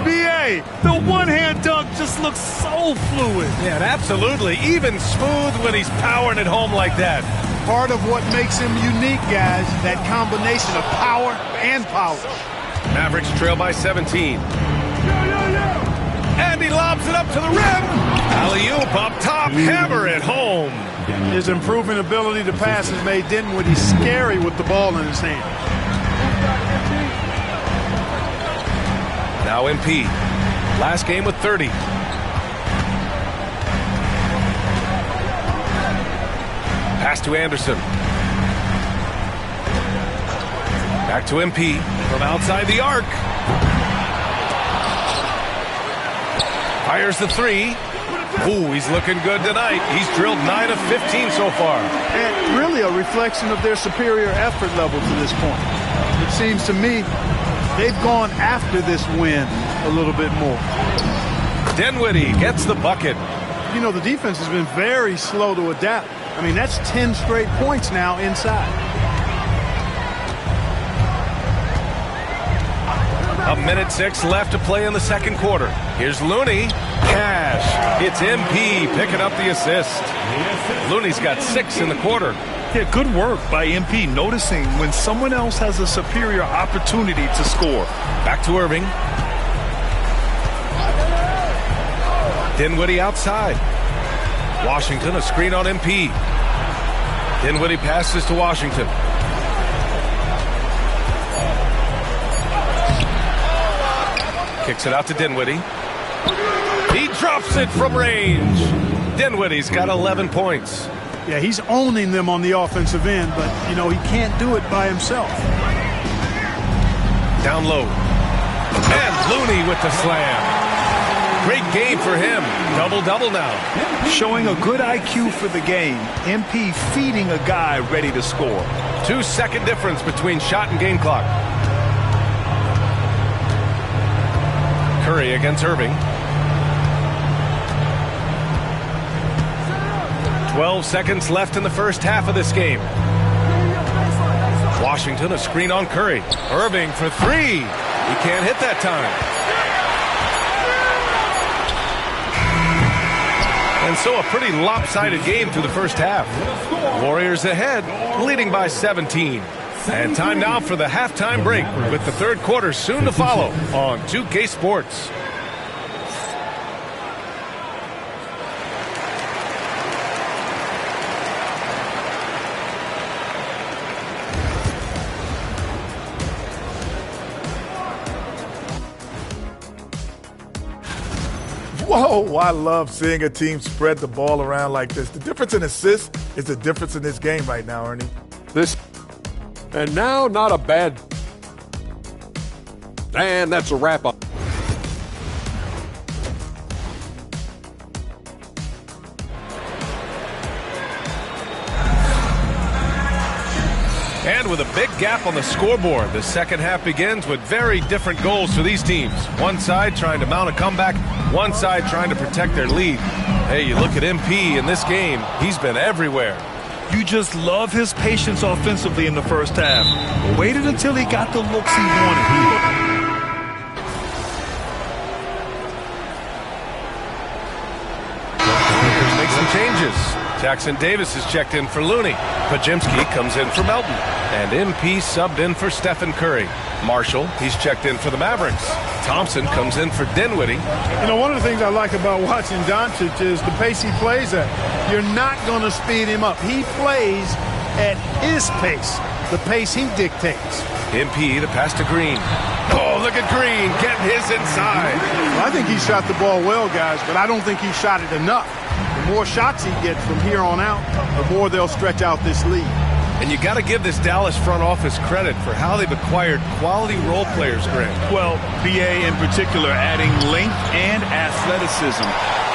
B.A., the one-hand dunk just looks so fluid. Yeah, absolutely. Even smooth when he's powering it home like that. Part of what makes him unique, guys, that combination of power and power. Mavericks trail by 17. And he lobs it up to the rim. Alley-oop up top, hammer it home. His improving ability to pass has made Dinwiddie scary with the ball in his hand. Now MP. Last game with 30. Pass to Anderson. Back to MP from outside the arc. Fires the 3. Ooh, he's looking good tonight. He's drilled 9 of 15 so far. And really a reflection of their superior effort level to this point. It seems to me they've gone after this win a little bit more. Dinwiddie gets the bucket. You know, the defense has been very slow to adapt. I mean, that's 10 straight points now inside. 1:06 left to play in the second quarter. Here's Looney. Cash. It's MP picking up the assist. Looney's got 6 in the quarter. Yeah, good work by MP, noticing when someone else has a superior opportunity to score. Back to Irving. Dinwiddie outside. Washington, a screen on MP. Dinwiddie passes to Washington. Kicks it out to Dinwiddie. He drops it from range. Dinwiddie's got 11 points. Yeah, he's owning them on the offensive end, but, you know, he can't do it by himself. Down low. And Looney with the slam. Great game for him. Double-double now. Showing a good IQ for the game. MP feeding a guy ready to score. 2-second difference between shot and game clock. Curry against Irving. 12 seconds left in the first half of this game. Washington, a screen on Curry. Irving for 3. He can't hit that time. And so a pretty lopsided game through the first half. Warriors ahead, leading by 17. And time now for the halftime break, with the third quarter soon to follow on 2K Sports. Whoa, I love seeing a team spread the ball around like this. The difference in assists is the difference in this game right now, Ernie. And now, not a bad. And that's a wrap up. And with a big gap on the scoreboard, the second half begins with very different goals for these teams. One side trying to mount a comeback, one side trying to protect their lead. Hey, you look at MP in this game, he's been everywhere. You just love his patience offensively in the first half. Waited until he got the looks he wanted. Make some changes. Jackson Davis is checked in for Looney. Podziemski comes in for Melton. And MP subbed in for Stephen Curry. Marshall, he's checked in for the Mavericks. Thompson comes in for Dinwiddie. You know, one of the things I like about watching Doncic is the pace he plays at. You're not going to speed him up. He plays at his pace, the pace he dictates. MP, the pass to Green. Oh, look at Green getting his inside. Well, I think he shot the ball well, guys, but I don't think he shot it enough. The more shots he gets from here on out, the more they'll stretch out this lead. And you got to give this Dallas front office credit for how they've acquired quality role players, Grant. Well, BA in particular adding length and athleticism.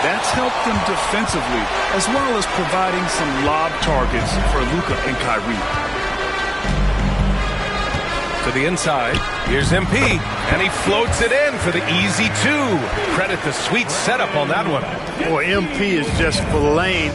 That's helped them defensively, as well as providing some lob targets for Luka and Kyrie. To the inside, here's MP, and he floats it in for the easy 2. Credit the sweet setup on that one. Boy, MP is just filleting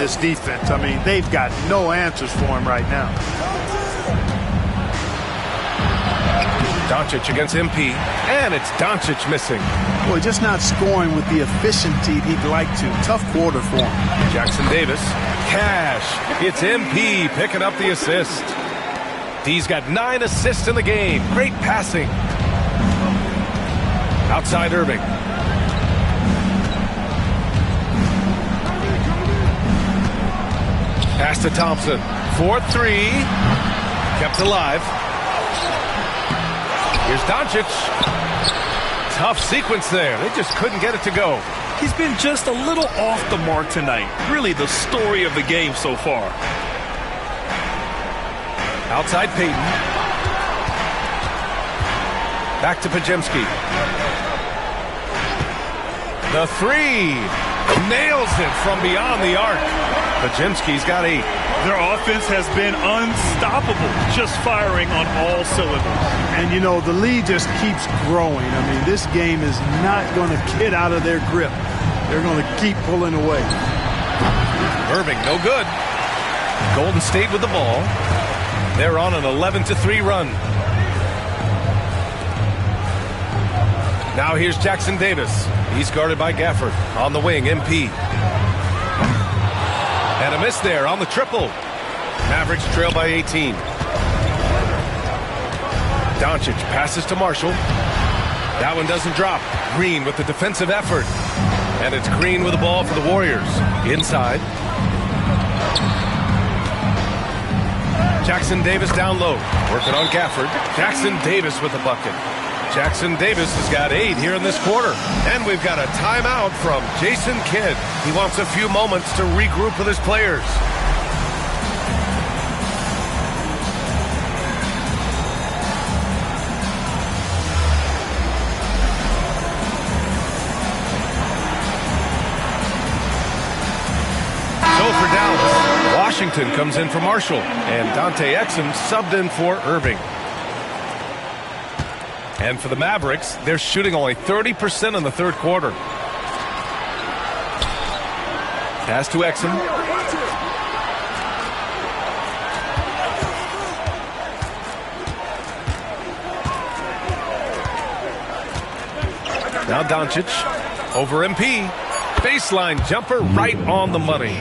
this defense. I mean, they've got no answers for him right now. Doncic against MP, and it's Doncic missing. Boy, just not scoring with the efficiency he'd like to. Tough quarter for him. Jackson Davis, cash. It's MP picking up the assist. D's got 9 assists in the game. Great passing. Outside Irving. Pass to Thompson. 4-3. Kept alive. Here's Doncic. Tough sequence there. They just couldn't get it to go. He's been just a little off the mark tonight. Really the story of the game so far. Outside Payton. Back to Podziemski. The 3. Nails it from beyond the arc. Podziemski's got 8. Their offense has been unstoppable, just firing on all cylinders. And, you know, the lead just keeps growing. I mean, this game is not going to get out of their grip. They're going to keep pulling away. Irving, no good. Golden State with the ball. They're on an 11-3 run. Now here's Jackson Davis. He's guarded by Gafford. On the wing, MP. And a miss there on the triple. Mavericks trail by 18. Doncic passes to Marshall. That one doesn't drop. Green with the defensive effort. And it's Green with the ball for the Warriors. Inside. Jackson Davis down low. Working on Gafford. Jackson Davis with the bucket. Jackson Davis has got 8 here in this quarter. And we've got a timeout from Jason Kidd. He wants a few moments to regroup with his players. So for Dallas, Washington comes in for Marshall. And Dante Exum subbed in for Irving. And for the Mavericks, they're shooting only 30% in the third quarter. Pass to Exum. Now Doncic over MP. Baseline jumper right on the money.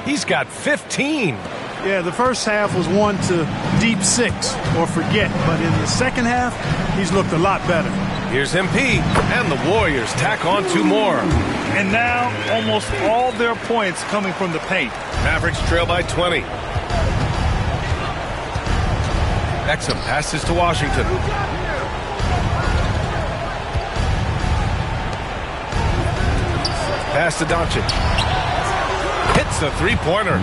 He's got 15. Yeah, the first half was 1 to deep 6 or forget. But in the second half, he's looked a lot better. Here's MP, and the Warriors tack on 2 more. And now almost all their points coming from the paint. Mavericks trail by 20. Exum passes to Washington. Pass to Doncic. Hits a 3-pointer.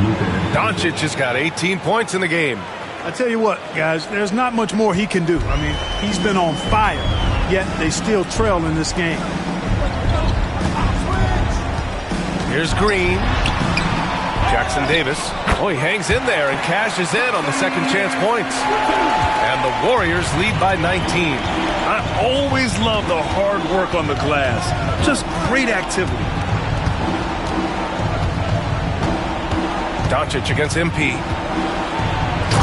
Doncic has got 18 points in the game. I tell you what, guys, there's not much more he can do. I mean, he's been on fire, yet they still trail in this game. Here's Green. Jackson Davis. Oh, he hangs in there and cashes in on the second chance points. And the Warriors lead by 19. I always love the hard work on the glass. Just great activity. Doncic against MP.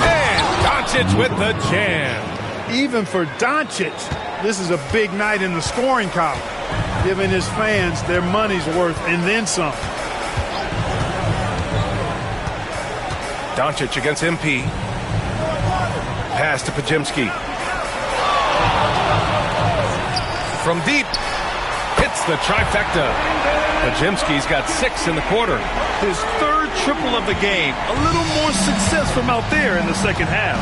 And Doncic with the jam. Even for Doncic, this is a big night in the scoring column, giving his fans their money's worth and then some. Doncic against MP. Pass to Podziemski. From deep. Hits the trifecta. Podziemski's got 6 in the quarter. His third triple of the game. A little more success from out there in the second half.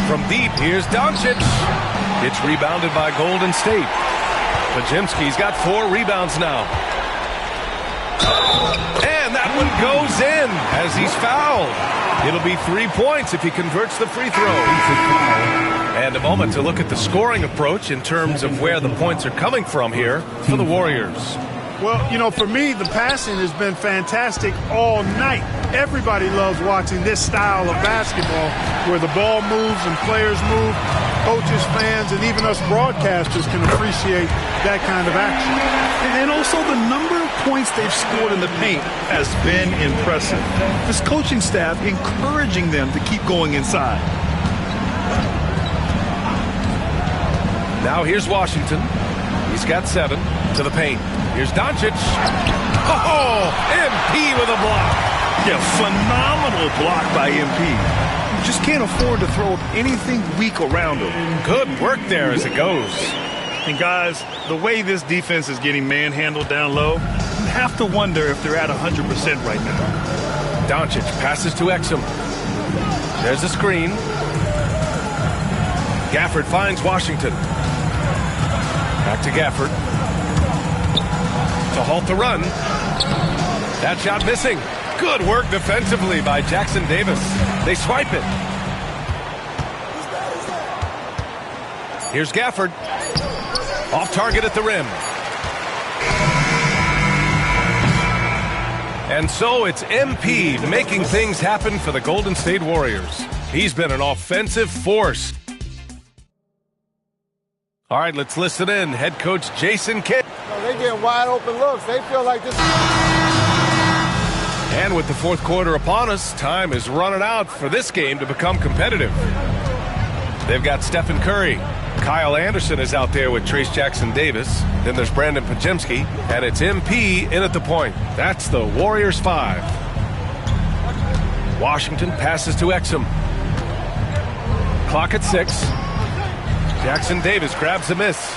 From deep, here's Doncic. It's rebounded by Golden State. Podziemski's got 4 rebounds now. And that one goes in as he's fouled. It'll be 3 points if he converts the free throw. And a moment to look at the scoring approach in terms of where the points are coming from here for the Warriors. Well, you know, for me, the passing has been fantastic all night. Everybody loves watching this style of basketball where the ball moves and players move. coaches, fans, and even us broadcasters can appreciate that kind of action. And also the number of points they've scored in the paint has been impressive. This coaching staff encouraging them to keep going inside. Now here's Washington. He's got 7 to the paint. Here's Doncic. Oh, MP with a block. Yeah, phenomenal block by MP. You just can't afford to throw anything weak around him. Good work there as it goes. And guys, the way this defense is getting manhandled down low, you have to wonder if they're at 100% right now. Doncic passes to Exum. There's the screen. Gafford finds Washington. Back to Gafford. To halt the run. That shot missing. Good work defensively by Jackson Davis. They swipe it. Here's Gafford. Off target at the rim. And so it's MP making things happen for the Golden State Warriors. He's been an offensive force. All right, let's listen in. Head coach Jason Kidd. They're getting wide open looks. They feel like this. And with the fourth quarter upon us, time is running out for this game to become competitive. They've got Stephen Curry. Kyle Anderson is out there with Trace Jackson Davis. Then there's Brandon Podziemski, and it's MP in at the point. That's the Warriors 5. Washington passes to Exum. Clock at 6. Jackson Davis grabs a miss.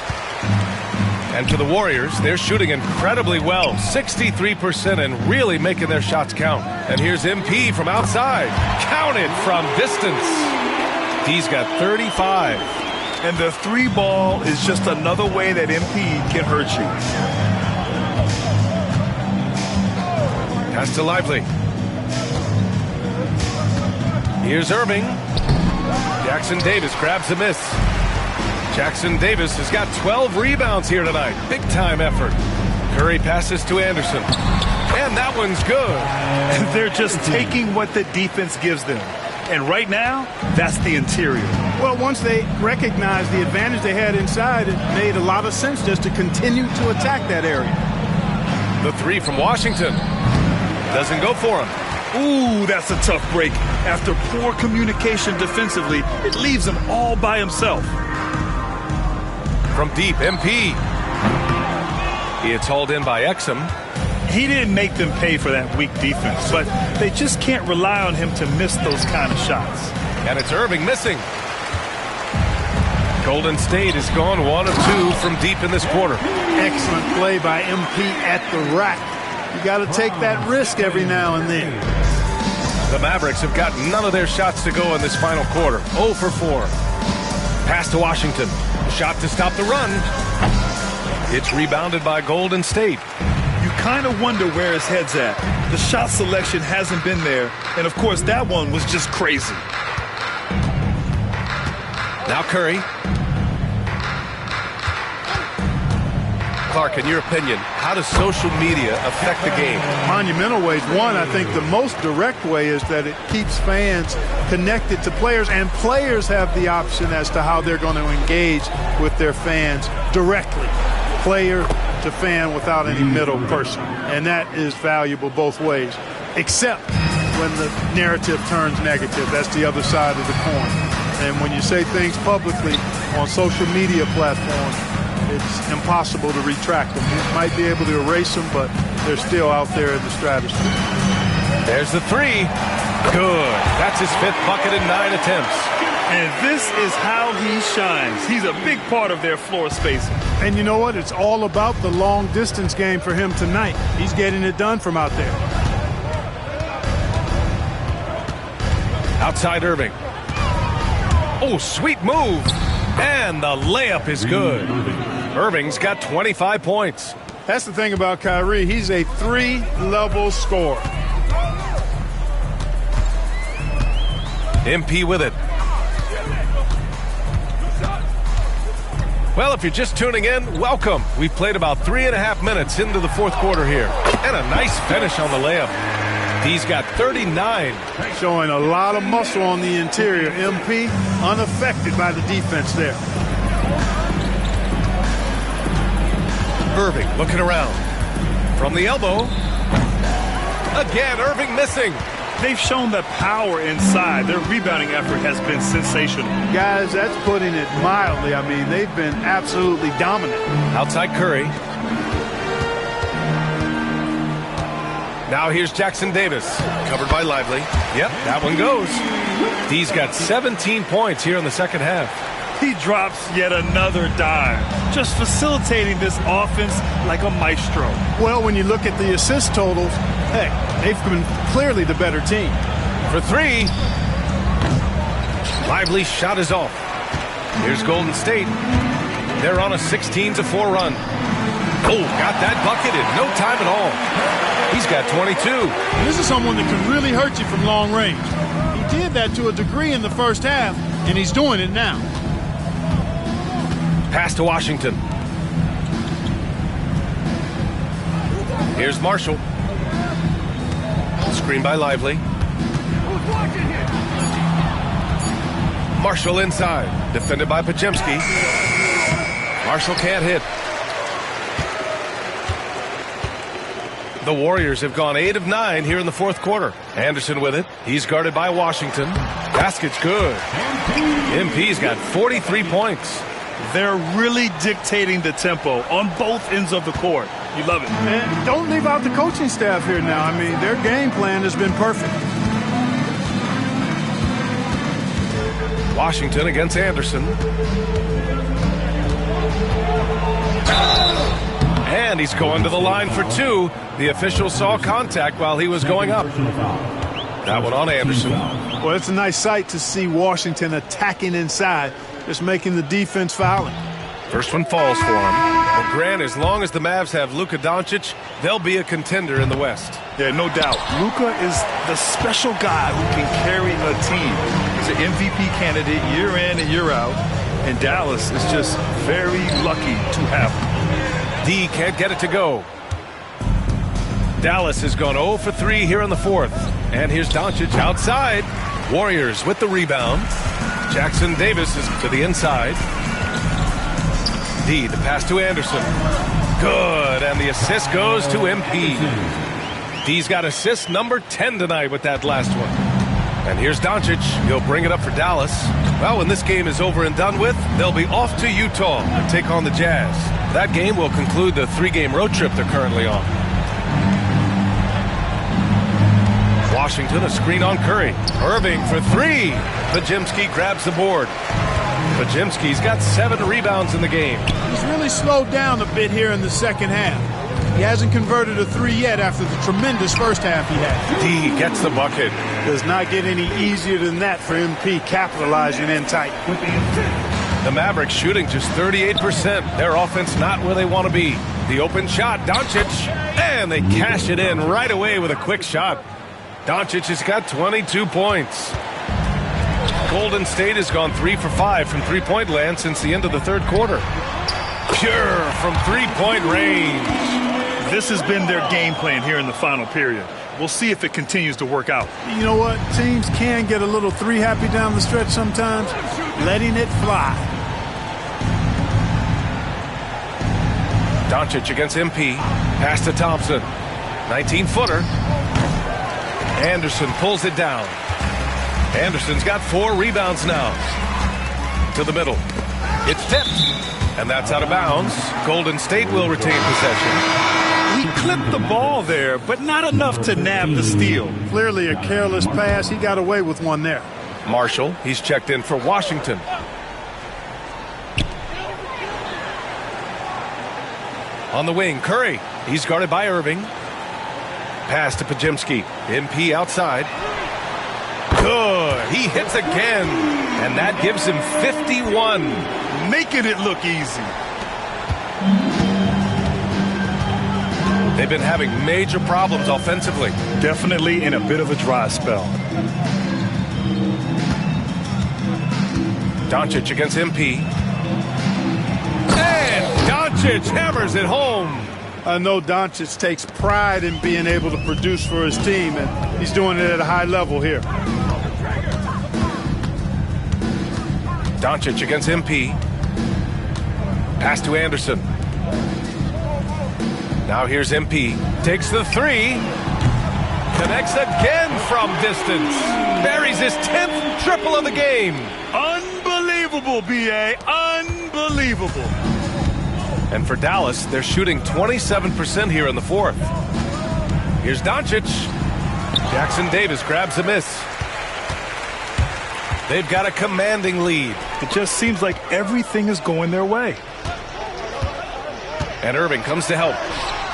And to the Warriors, they're shooting incredibly well, 63%, and really making their shots count. And here's MP from outside. Counted from distance. He's got 35. And the 3 ball is just another way that MP can hurt you. Pass to Lively. Here's Irving. Jackson Davis grabs a miss. Jackson Davis has got 12 rebounds here tonight. Big time effort. Curry passes to Anderson. And that one's good. They're just taking what the defense gives them. And right now, that's the interior. Well, once they recognized the advantage they had inside, it made a lot of sense just to continue to attack that area. The 3 from Washington. Doesn't go for him. Ooh, that's a tough break. After poor communication defensively, it leaves him all by himself. From deep, MP. It's hauled in by Exum. He didn't make them pay for that weak defense, but they just can't rely on him to miss those kind of shots. And it's Irving missing. Golden State has gone 1 of 2 from deep in this quarter. Excellent play by MP at the rack. You got to take that risk every now and then. The Mavericks have got none of their shots to go in this final quarter. 0 for 4. Pass to Washington. Shot to stop the run. It's rebounded by Golden State. You kind of wonder where his head's at. The shot selection hasn't been there. And, of course, that one was just crazy. Now Curry. Clark, in your opinion, how does social media affect the game? Monumental ways. One, I think the most direct way is that it keeps fans connected to players, and players have the option as to how they're going to engage with their fans directly, player to fan, without any middle person. And that is valuable both ways, except when the narrative turns negative. That's the other side of the coin. And when you say things publicly on social media platforms, it's impossible to retract them. You might be able to erase them, but they're still out there in the stratosphere. There's the 3. Good. That's his 5th bucket in 9 attempts. And this is how he shines. He's a big part of their floor spacing. And you know what? It's all about the long distance game for him tonight. He's getting it done from out there. Outside Irving. Oh, sweet move. And the layup is good. Irving's got 25 points. That's the thing about Kyrie. He's a 3-level scorer. MP with it. Well, if you're just tuning in, welcome. We've played about 3.5 minutes into the fourth quarter here. And a nice finish on the layup. D's got 39. Showing a lot of muscle on the interior. MP unaffected by the defense there. Irving looking around. From the elbow. Again, Irving missing. They've shown that power inside. Their rebounding effort has been sensational. Guys, that's putting it mildly. I mean, they've been absolutely dominant. Outside Curry. Now here's Jackson Davis. Covered by Lively. Yep, that one goes. D's got 17 points here in the second half. He drops yet another dime, just facilitating this offense like a maestro. Well, when you look at the assist totals, heck, they've been clearly the better team. For three. Lively's shot is off. Here's Golden State. They're on a 16-4 run. Oh, got that bucket in no time at all. He's got 22. And this is someone that can really hurt you from long range. He did that to a degree in the first half, and he's doing it now. Pass to Washington. Here's Marshall. Screen by Lively. Marshall inside. Defended by Podziemski. Marshall can't hit. The Warriors have gone 8 of 9 here in the fourth quarter. Anderson with it. He's guarded by Washington. Basket's good. MP's got 43 points. They're really dictating the tempo on both ends of the court. You love it. And don't leave out the coaching staff here now. I mean, their game plan has been perfect. Washington against Anderson. And he's going to the line for two. The official saw contact while he was going up. That one on Anderson. Well, it's a nice sight to see Washington attacking inside, just making the defense fouling. First one falls for him. But Grant, as long as the Mavs have Luka Doncic, they'll be a contender in the West. Yeah, no doubt. Luka is the special guy who can carry a team. He's an MVP candidate year in and year out. And Dallas is just very lucky to have him. D can't get it to go. Dallas has gone 0 for 3 here in the fourth. And here's Doncic outside. Warriors with the rebound. Jackson Davis is to the inside. D, the pass to Anderson. Good, and the assist goes to MP. D's got assist number 10 tonight with that last one. And here's Doncic. He'll bring it up for Dallas. Well, when this game is over and done with, they'll be off to Utah to take on the Jazz. That game will conclude the 3-game road trip they're currently on. Washington, a screen on Curry. Irving for three. Podziemski grabs the board. Podziemski's got 7 rebounds in the game. He's really slowed down a bit here in the second half. He hasn't converted a 3 yet after the tremendous first half he had. D gets the bucket. Does not get any easier than that for MP capitalizing in tight. The Mavericks shooting just 38%. Their offense not where they want to be. The open shot, Doncic, and they cash it in right away with a quick shot. Doncic has got 22 points. Golden State has gone 3 for 5 from three-point land since the end of the third quarter. Pure from three-point range. This has been their game plan here in the final period. We'll see if it continues to work out. You know what? Teams can get a little three-happy down the stretch sometimes. Letting it fly. Doncic against MP. Pass to Thompson. 19-footer. Anderson pulls it down. Anderson's got 4 rebounds now. To the middle. It's tipped. And that's out of bounds. Golden State will retain possession. He clipped the ball there, but not enough to nab the steal. Clearly a careless pass. He got away with one there. Marshall, he's checked in for Washington. On the wing, Curry. He's guarded by Irving. Pass to Podziemski. MP outside. Good. He hits again. And that gives him 51. Making it look easy. They've been having major problems offensively. Definitely in a bit of a dry spell. Doncic against MP. And Doncic hammers it home. I know Doncic takes pride in being able to produce for his team, and he's doing it at a high level here. Doncic against MP. Pass to Anderson. Now here's MP. Takes the three. Connects again from distance. Buries his 10th triple of the game. Unbelievable, B.A. Unbelievable. And for Dallas, they're shooting 27% here in the fourth. Here's Doncic. Jackson Davis grabs a miss. They've got a commanding lead. It just seems like everything is going their way. And Irving comes to help.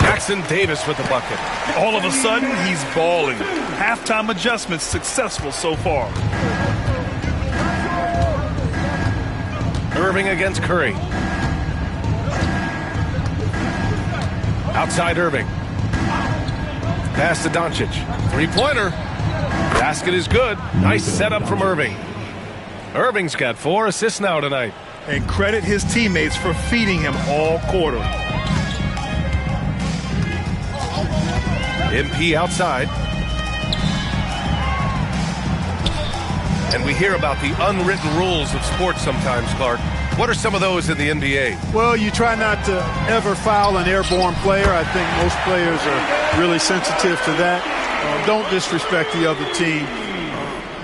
Jackson Davis with the bucket. All of a sudden, he's balling. Halftime adjustments successful so far. Irving against Curry. Outside Irving. Pass to Doncic. Three-pointer. Basket is good. Nice setup from Irving. Irving's got 4 assists now tonight. And credit his teammates for feeding him all quarter. MP outside. And we hear about the unwritten rules of sports sometimes, Clark. What are some of those in the NBA? Well, you try not to ever foul an airborne player. I think most players are really sensitive to that. Don't disrespect the other team.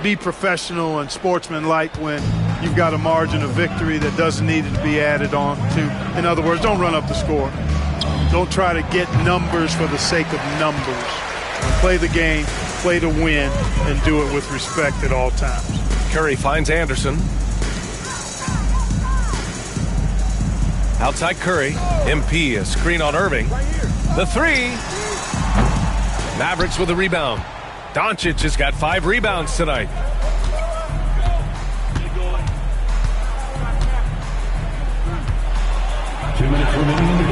Be professional and sportsmanlike when you've got a margin of victory that doesn't need to be added on to. In other words, don't run up the score. Don't try to get numbers for the sake of numbers. Play the game, play to win, and do it with respect at all times. Curry finds Anderson. Outside Curry. MP, a screen on Irving. The three. Mavericks with a rebound. Doncic has got 5 rebounds tonight.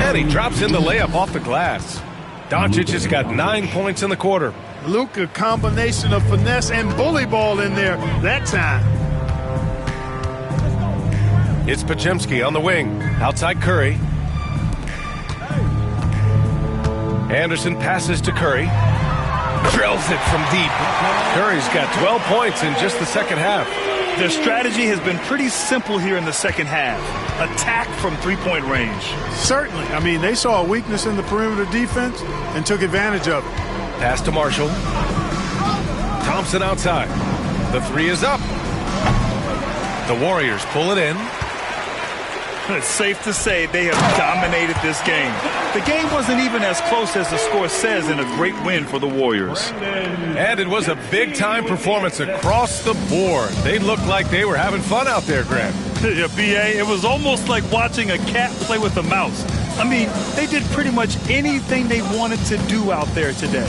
And he drops in the layup off the glass. Doncic has got 9 points in the quarter. Luka, combination of finesse and bully ball in there that time. It's Podziemski on the wing. Outside Curry. Anderson passes to Curry. Drills it from deep. Curry's got 12 points in just the second half. Their strategy has been pretty simple here in the second half. Attack from three-point range. Certainly. I mean, they saw a weakness in the perimeter defense and took advantage of it. Pass to Marshall. Thompson outside. The three is up. The Warriors pull it in. It's safe to say they have dominated this game. The game wasn't even as close as the score says in a great win for the Warriors. And it was a big-time performance across the board. They looked like they were having fun out there, Grant. Yeah, B.A., it was almost like watching a cat play with a mouse. I mean, they did pretty much anything they wanted to do out there today.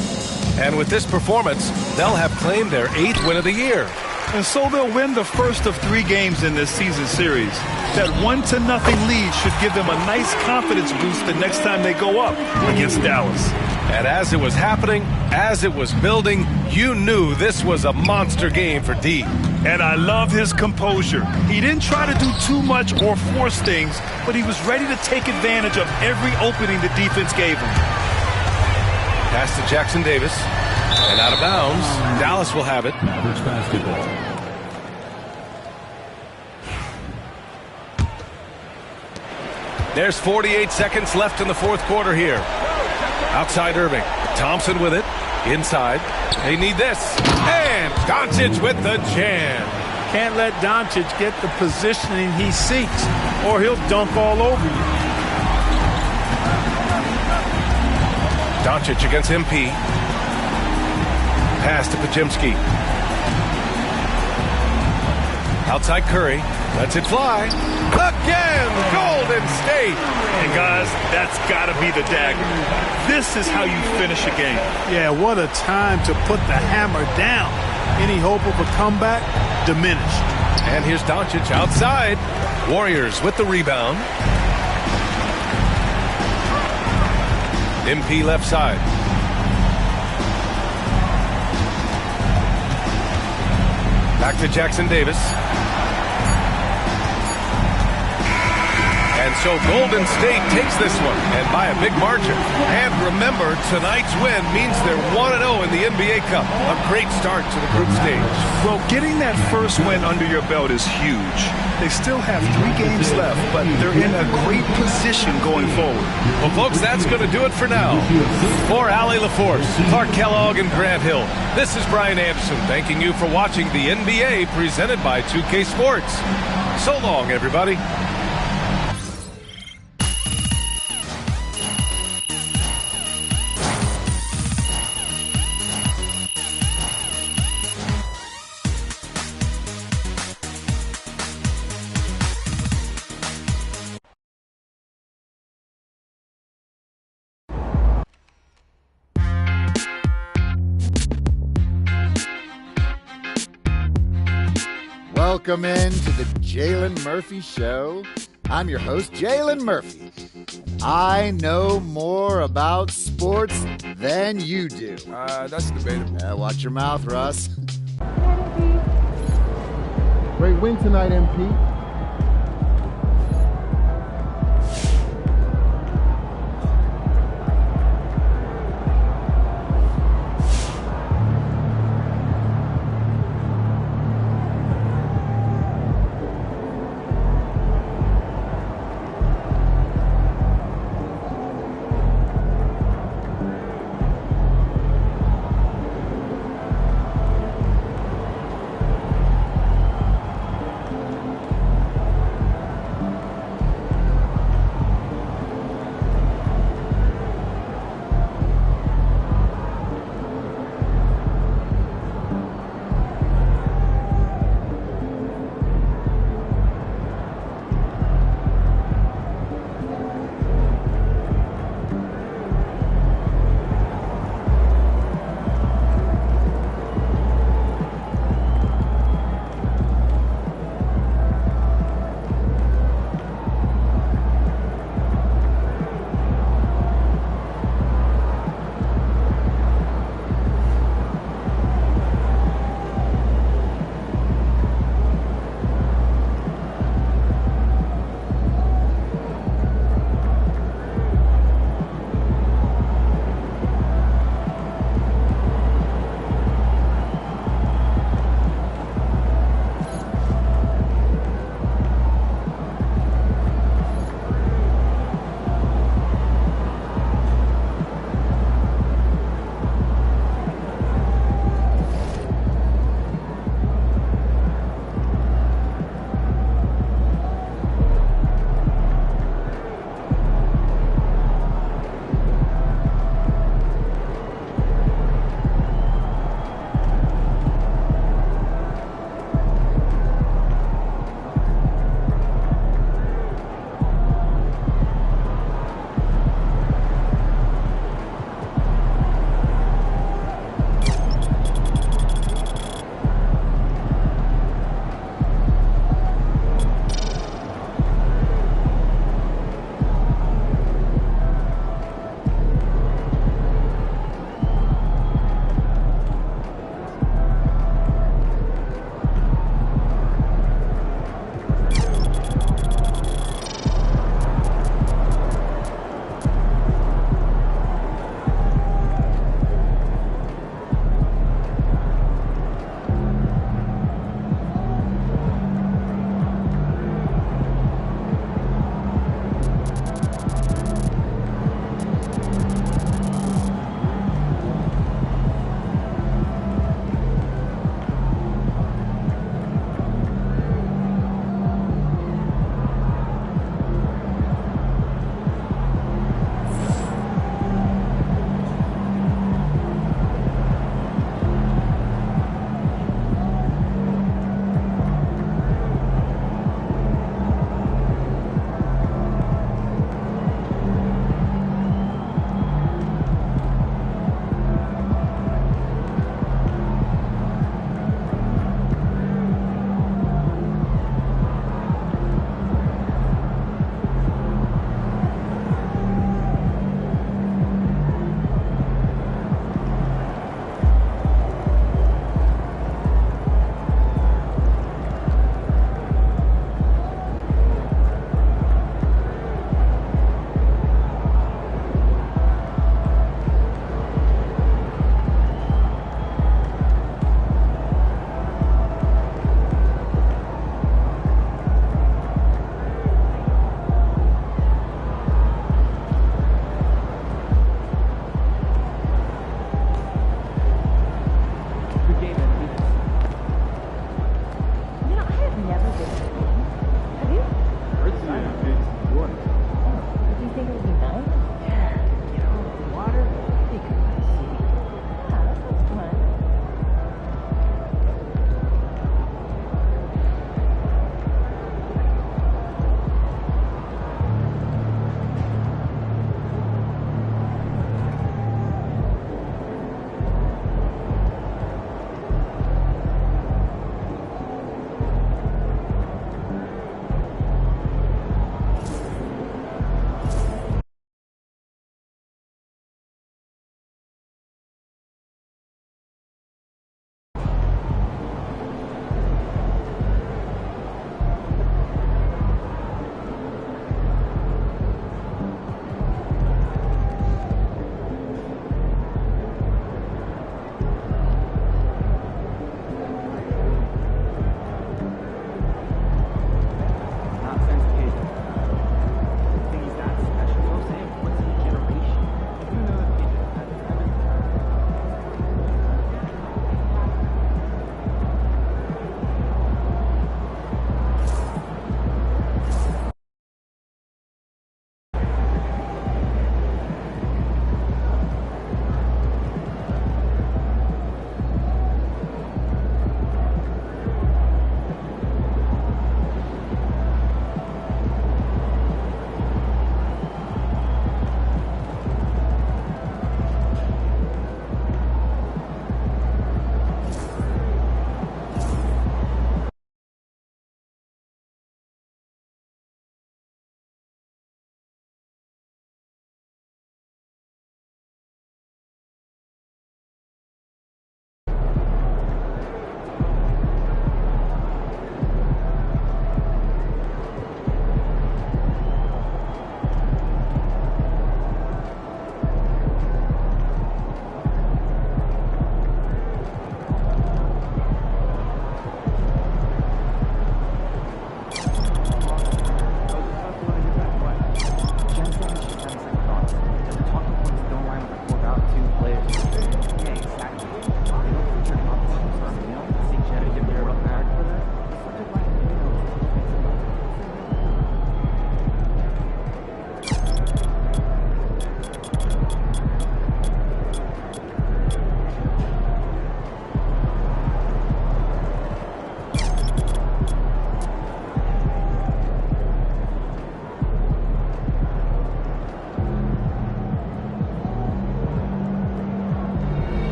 And with this performance, they'll have claimed their 8th win of the year. And so they'll win the first of 3 games in this season series. That 1-0 lead should give them a nice confidence boost the next time they go up against Dallas. And as it was happening, as it was building, you knew this was a monster game for D. And I love his composure. He didn't try to do too much or force things, but he was ready to take advantage of every opening the defense gave him. Pass to Jackson Davis. And out of bounds, Dallas will have it. Mavericks basketball. There's 48 seconds left in the fourth quarter here. Outside Irving. Thompson with it. Inside. They need this. And Doncic with the jam. Can't let Doncic get the positioning he seeks, or he'll dunk all over you. Doncic against MP. Pass to Podziemski. Outside Curry. Lets it fly. Again, Golden State. And guys, that's got to be the dagger. This is how you finish a game. Yeah, what a time to put the hammer down. Any hope of a comeback diminished. And here's Doncic outside. Warriors with the rebound. MP left side. Back to Jackson Davis. And And so Golden State takes this one, and by a big margin. And remember, tonight's win means they're 1-0 in the NBA Cup. A great start to the group stage. Well, getting that first win under your belt is huge. They still have 3 games left, but they're in a great position going forward. Well, folks, that's going to do it for now. For Allie LaForce, Clark Kellogg, and Grant Hill, this is Brian Anderson thanking you for watching the NBA presented by 2K Sports. So long, everybody. Welcome in to the Jalen Murphy Show. I'm your host, Jalen Murphy. I know more about sports than you do. That's debatable. Watch your mouth, Russ. Great win tonight, MP.